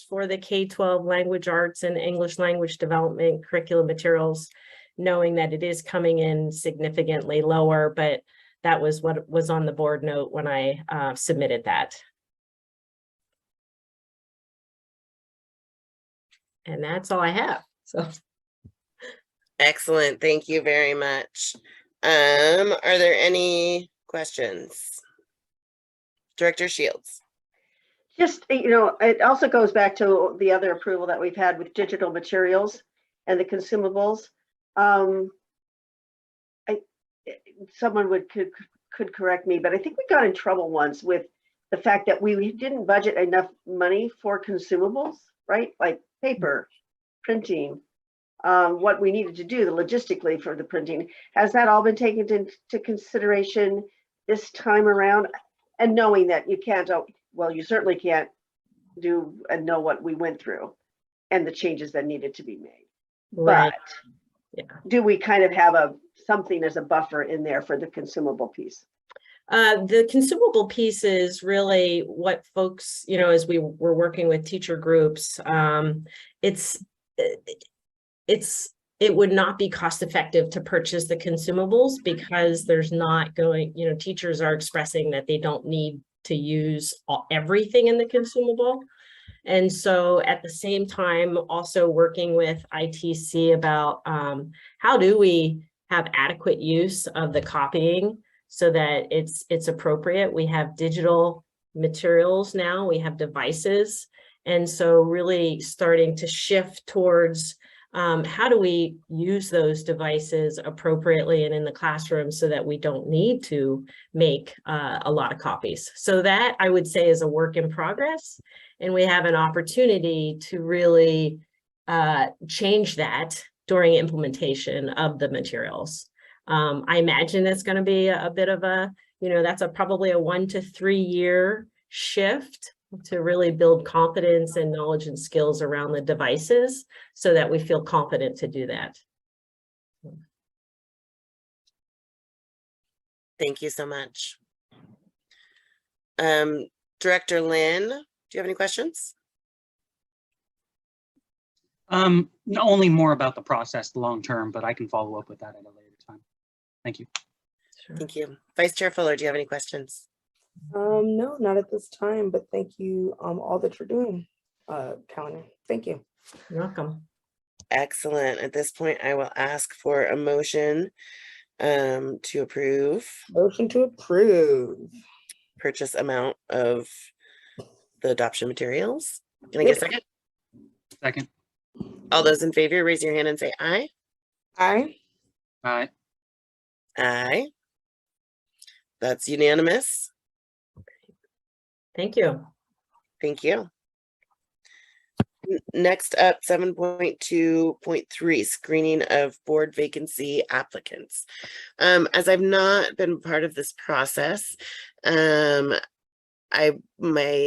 for the K-12 language arts and English language development curriculum materials, knowing that it is coming in significantly lower, but that was what was on the board note when I submitted that. And that's all I have. So Excellent. Thank you very much. Are there any questions? Director Shields. Just, it also goes back to the other approval that we've had with digital materials and the consumables. Someone could correct me, but I think we got in trouble once with the fact that we didn't budget enough money for consumables, right? Like paper, printing, what we needed to do logistically for the printing. Has that all been taken into consideration this time around? And knowing that you can't, well, you certainly can't do and know what we went through and the changes that needed to be made. Right. But do we kind of have something as a buffer in there for the consumable piece? The consumable piece is really what folks, as we were working with teacher groups, it would not be cost effective to purchase the consumables because there's not going, teachers are expressing that they don't need to use everything in the consumable. And so at the same time, also working with ITC about how do we have adequate use of the copying so that it's appropriate. We have digital materials now, we have devices. And so really starting to shift towards how do we use those devices appropriately and in the classroom so that we don't need to make a lot of copies. So that I would say is a work in progress. And we have an opportunity to really change that during implementation of the materials. I imagine it's going to be a bit of a, that's probably a 1 to 3 year shift to really build confidence and knowledge and skills around the devices so that we feel confident to do that. Thank you so much. Director Lynn, do you have any questions? Only more about the process long term, but I can follow up with that at a later time. Thank you. Sure. Thank you. Vice Chair Fuller, do you have any questions? No, not at this time, but thank you all that you're doing, Calendar. Thank you. You're welcome. Excellent. At this point, I will ask for a motion to approve. Motion to approve. Purchase amount of the adoption materials. Can I get a second? Second. All those in favor, raise your hand and say aye. Aye. Aye. Aye. That's unanimous. Thank you. Thank you. Next up, 7.2.3, screening of board vacancy applicants. As I've not been part of this process, my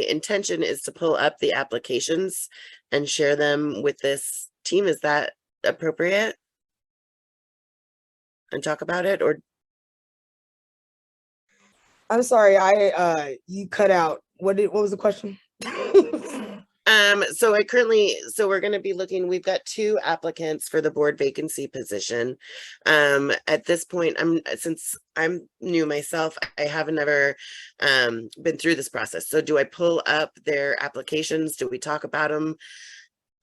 intention is to pull up the applications and share them with this team. Is that appropriate? And talk about it, or? I'm sorry, you cut out. What was the question? So we're going to be looking, we've got 2 applicants for the board vacancy position. At this point, since I'm new myself, I haven't never been through this process. So do I pull up their applications? Do we talk about them?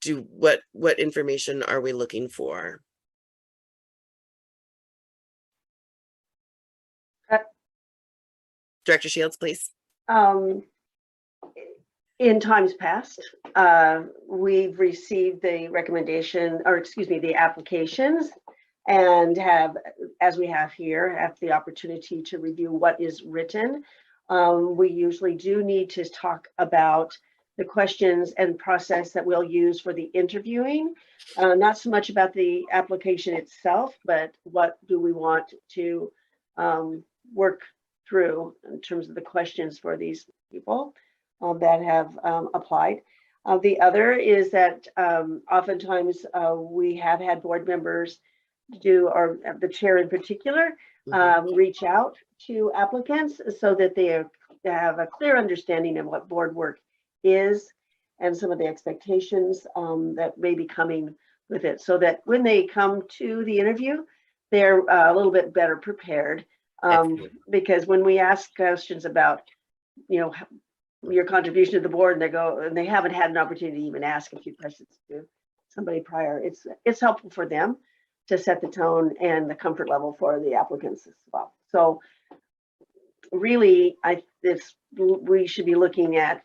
what information are we looking for? Director Shields, please. In times past, we've received the recommendation, or excuse me, the applications, and have, as we have here, have the opportunity to review what is written. We usually do need to talk about the questions and process that we'll use for the interviewing. Not so much about the application itself, but what do we want to work through in terms of the questions for these people that have applied. The other is that oftentimes we have had board members do, or the chair in particular, reach out to applicants so that they have a clear understanding of what board work is and some of the expectations that may be coming with it, so that when they come to the interview, they're a little bit better prepared. Because when we ask questions about, you know, your contribution to the board, and they haven't had an opportunity to even ask a few questions to somebody prior, it's helpful for them to set the tone and the comfort level for the applicants as well. So really, we should be looking at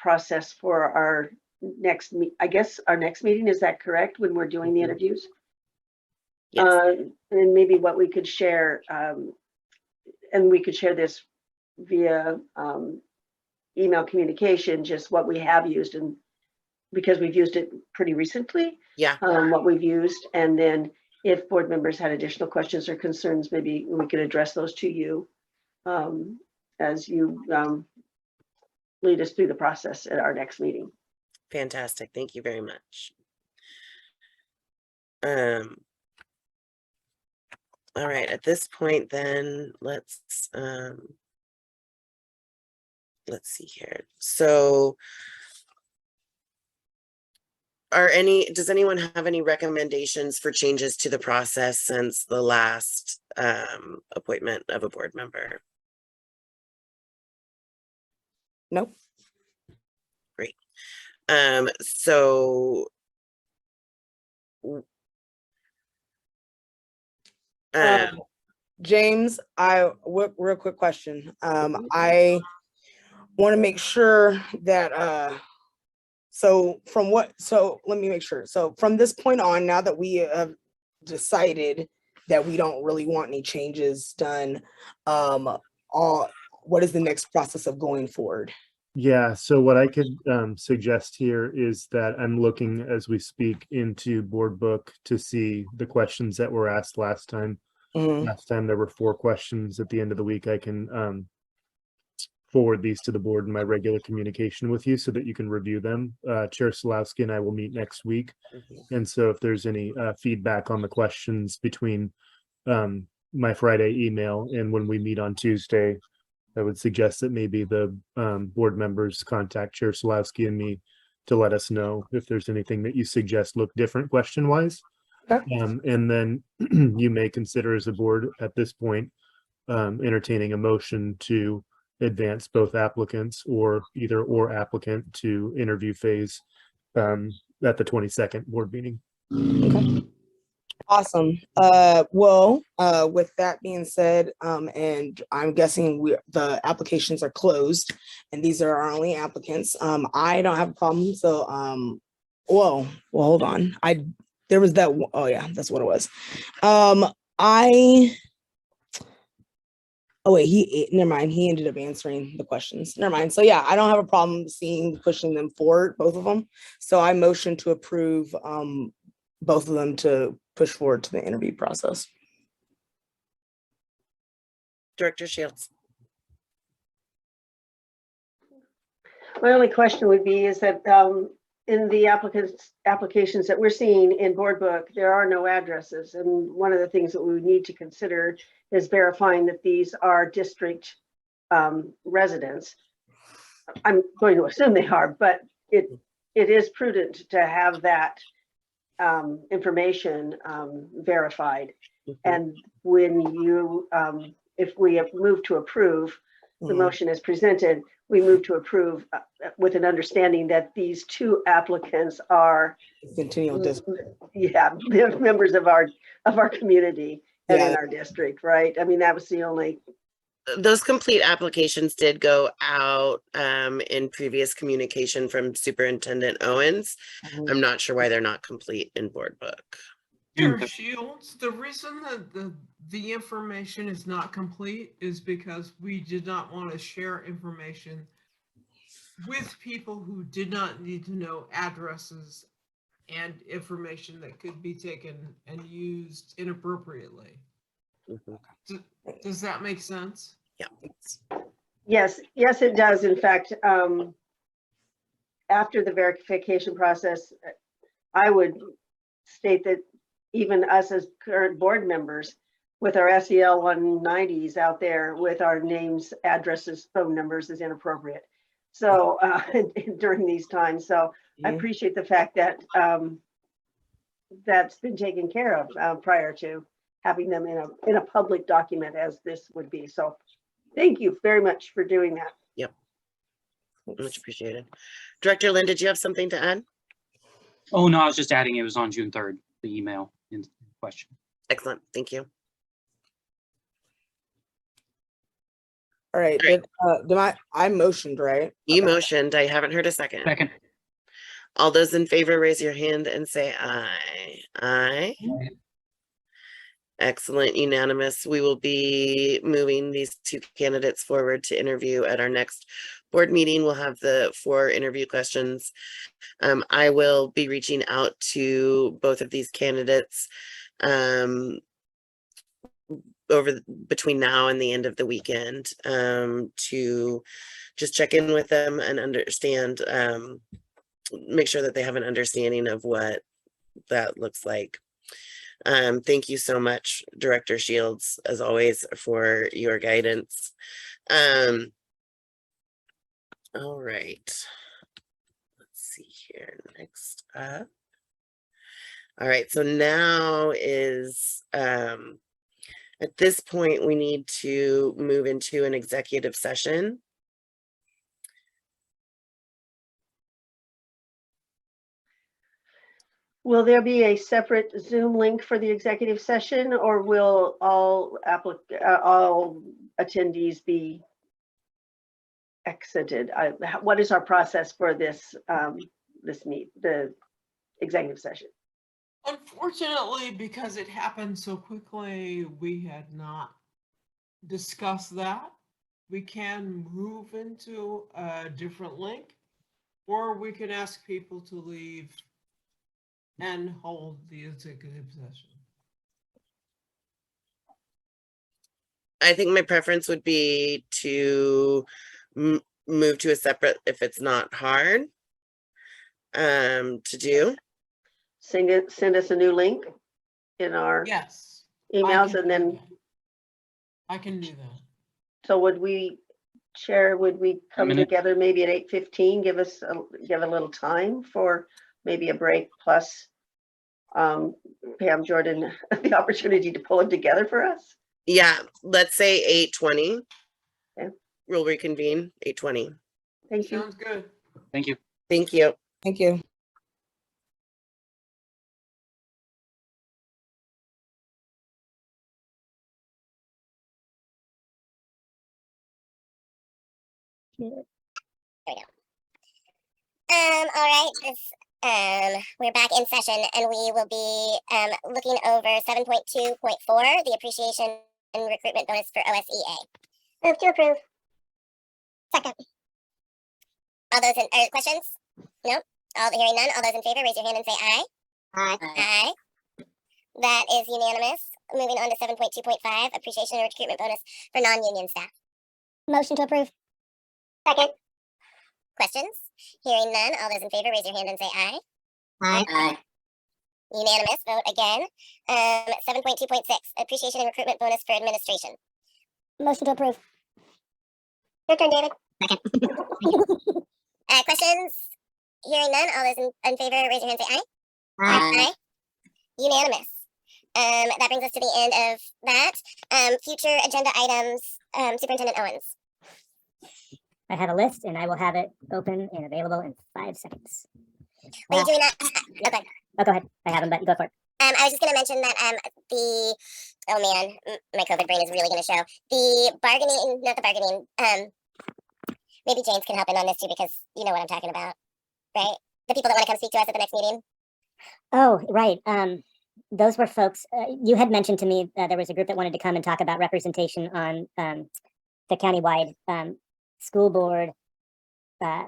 process for our next meeting. Is that correct, when we're doing the interviews? Yes. And maybe what we could share, and we could share this via email communication, just what we have used, and because we've used it pretty recently, what we've used, and then if board members had additional questions or concerns, maybe we could address those to you as you lead us through the process at our next meeting. Fantastic. Thank you very much. All right, at this point then, let's see here. So does anyone have any recommendations for changes to the process since the last appointment of a board member? Nope. Great. So James, real quick question. I want to make sure that so let me make sure. So from this point on, now that we have decided that we don't really want any changes done, what is the next process of going forward? Yeah, so what I could suggest here is that I'm looking as we speak into board book to see the questions that were asked last time. Last time there were 4 questions at the end of the week. I can forward these to the board in my regular communication with you so that you can review them. Chair Solowski and I will meet next week. And so if there's any feedback on the questions between my Friday email and when we meet on Tuesday, I would suggest that maybe the board members contact Chair Solowski and me to let us know if there's anything that you suggest look different question-wise. And then you may consider as a board at this point entertaining a motion to advance both applicants or applicant to interview phase at the 22nd board meeting. Okay. Awesome. With that being said, and I'm guessing the applications are closed and these are our only applicants. I don't have a problem. So, hold on. There was that. Oh yeah, that's what it was. Oh wait, never mind. He ended up answering the questions. Never mind. So yeah, I don't have a problem pushing them forward, both of them. So I motion to approve both of them to push forward to the interview process. Director Shields. My only question would be is that in the applications that we're seeing in board book, there are no addresses. And one of the things that we would need to consider is verifying that these are district residents. I'm going to assume they are, but it is prudent to have that information verified. And when you, if we have moved to approve the motion as presented, we move to approve with an understanding that these two applicants are Continual district. yeah, they're members of our community and in Yeah. our district, right? I mean, that was the only. Those complete applications did go out in previous communication from Superintendent Owens. I'm not sure why they're not complete in board book. Dr. Shields, the reason that the information is not complete is because we did not want to share information with people who did not need to know addresses and information that could be taken and used inappropriately. Does that make sense? Yeah. Yes, it does. In fact, after the verification process, I would state that even us as current board members with our SEL 190s out there with our names, addresses, phone numbers is inappropriate. So during these times, so I appreciate the fact that that's been taken care of prior to having them in a public document as this would be. So thank you very much for doing that. Yep. Much appreciated. Director Lynn, did you have something to add? Oh, no, I was just adding it was on June 3rd, the email in question. Excellent. Thank you. All right. I motioned, right? You motioned. I haven't heard a second. Second. All those in favor, raise your hand and say aye. Aye. Excellent, unanimous. We will be moving these two candidates forward to interview at our next board meeting. We'll have the 4 interview questions. I will be reaching out to both of these candidates between now and the end of the weekend to just check in with them and understand, make sure that they have an understanding of what that looks like. Thank you so much, Director Shields, as always, for your guidance. All right. Let's see here. Next up. All right. So now is, at this point, we need to move into an executive session. Will there be a separate Zoom link for the executive session, or will all attendees be exited? What is our process for this the executive session? Unfortunately, because it happened so quickly, we had not discussed that. We can move into a different link, or we can ask people to leave and hold the executive session. I think my preference would be to move to a separate, if it's not hard to do. Send us a new link in our emails, and then I can do that. So would we come together maybe at 8:15? Give a little time for maybe a break, plus Pam Jordan the opportunity to pull it together for us. Yeah, let's say 8:20. Okay. We'll reconvene 8:20. Thank you. Sounds good. Thank you. Thank you. Thank you. There we go. All right, we're back in session, and we will be looking over 7.2.4, the appreciation and recruitment bonus for OSEA. Move to approve. Second. All those in questions? No? Hearing none. All those in favor, raise your hand and say aye. Aye. Aye. That is unanimous. Moving on to 7.2.5, appreciation and recruitment bonus for non-union staff. Motion to approve. Second. Questions? Hearing none. All those in favor, raise your hand and say aye. Aye. Aye. Unanimous vote again. 7.2.6, appreciation and recruitment bonus for administration. Motion to approve. Your turn, David. Second. Questions? Hearing none. All those in favor, raise your hand and say aye. Aye. Aye. Unanimous. That brings us to the end of that. Future agenda items, Superintendent Owens. I have a list and I will have it open and available in 5 seconds. Are you doing that? Okay. Oh, go ahead. I have them, but go for it. I was just going to mention that oh man, my COVID brain is really going to show. The bargaining, not the bargaining, maybe James can help in on this too, because you know what I'm talking about, right? The people that want to come speak to us at the next meeting. Oh, right. Those were folks, you had mentioned to me there was a group that wanted to come and talk about representation on the countywide school board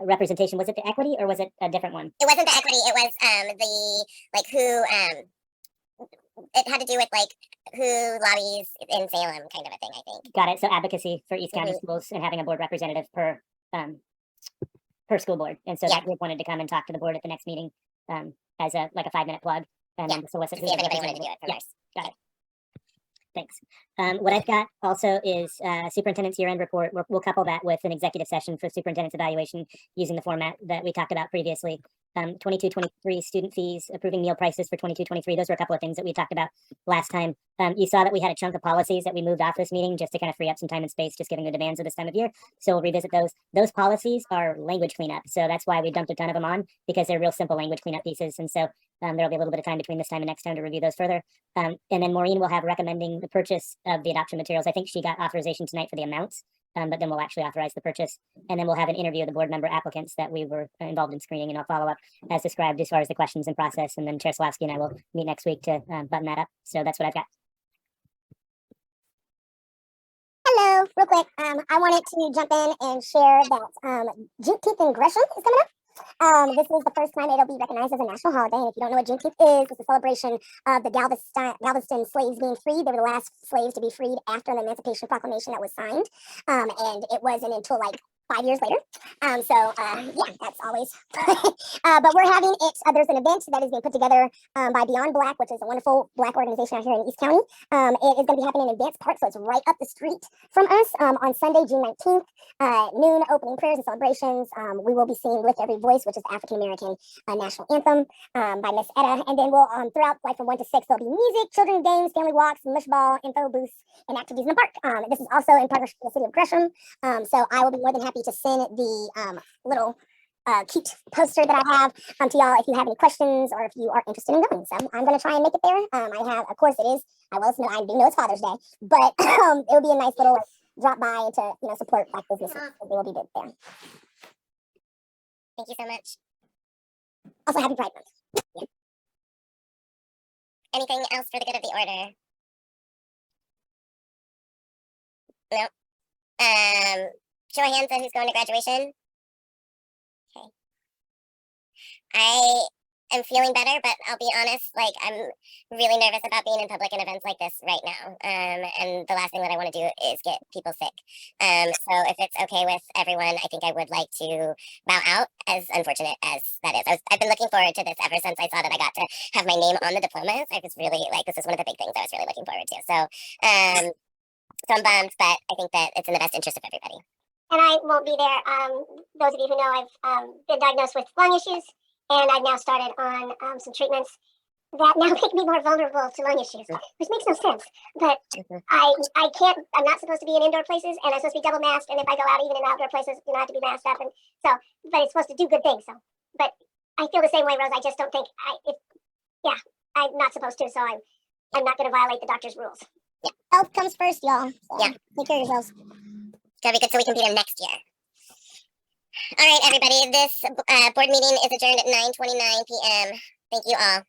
representation. Was it the equity or was it a different one? It wasn't the equity. It was the like who it had to do with like who lobbies in Salem kind of a thing, I think. Got it. So advocacy for East County schools and having a board representative per school board. And so that group wanted to come and talk to the board at the next meeting as a 5-minute plug and then solicit. See if anybody wanted to do it from ours. Got it. Thanks. What I've got also is superintendent's year-end report. We'll couple that with an executive session for superintendent's evaluation using the format that we talked about previously. 22-23 student fees, approving meal prices for 22-23. Those were a couple of things that we talked about last time. You saw that we had a chunk of policies that we moved off this meeting just to kind of free up some time and space, just given the demands of this time of year. So we'll revisit those. Those policies are language cleanup. So that's why we dumped a ton of them on, because they're real simple language cleanup pieces. And so there'll be a little bit of time between this time and next time to review those further. And then Maureen will have recommending the purchase of the adoption materials. I think she got authorization tonight for the amounts. But then we'll actually authorize the purchase. And then we'll have an interview of the board member applicants that we were involved in screening, and I'll follow up as described as far as the questions and process. And then Chair Slawski and I will meet next week to button that up. So that's what I've got. Hello, real quick. I wanted to jump in and share that Juneteenth in Gresham is coming up. This is the first time it'll be recognized as a national holiday. And if you don't know what Juneteenth is, it's a celebration of the Galveston slaves being freed. They were the last slaves to be freed after the Emancipation Proclamation that was signed. And it wasn't until like 5 years later. Yeah, that's always. But we're having it. There's an event that is being put together by Beyond Black, which is a wonderful Black organization out here in East County. It is going to be happening in Advance Park, so it's right up the street from us on Sunday, June 19th, noon, opening prayers and celebrations. We will be singing Lift Every Voice, which is the African American national anthem by Miss Etta. And then we'll throughout, like from 1 to 6, there'll be music, children's games, family walks, mush ball, info booths, and activities in the park. This is also in partnership with the city of Gresham. So I will be more than happy to send the little cute poster that I have to y'all if you have any questions or if you are interested in going. So I'm going to try and make it there. I have, of course, it is. I do know it's Father's Day, but it would be a nice little drop by to support Black businesses. They will be good there. Thank you so much. Also, happy Pride Month. Yeah. Anything else for the good of the order? No. Show of hands on who's going to graduation. Okay. I am feeling better, but I'll be honest, like I'm really nervous about being in public and events like this right now. And the last thing that I want to do is get people sick. So if it's okay with everyone, I think I would like to bow out, as unfortunate as that is. I've been looking forward to this ever since I saw that I got to have my name on the diplomas. I was really like, this is one of the big things I was really looking forward to. So I'm bummed, but I think that it's in the best interest of everybody. And I won't be there. Those of you who know, I've been diagnosed with lung issues, and I've now started on some treatments that now make me more vulnerable to lung issues, which makes no sense. But I can't. I'm not supposed to be in indoor places, and I'm supposed to be double masked. And if I go out, even in outdoor places, you know, I have to be masked up. And so, but it's supposed to do good things. So, but I feel the same way, Rose. I just don't think I'm not supposed to. So I'm not going to violate the doctor's rules. Yeah, health comes first, y'all. So yeah, take care of yourselves. Gotta be good so we can be there next year. All right, everybody. This board meeting is adjourned at 9:29 p.m. Thank you all.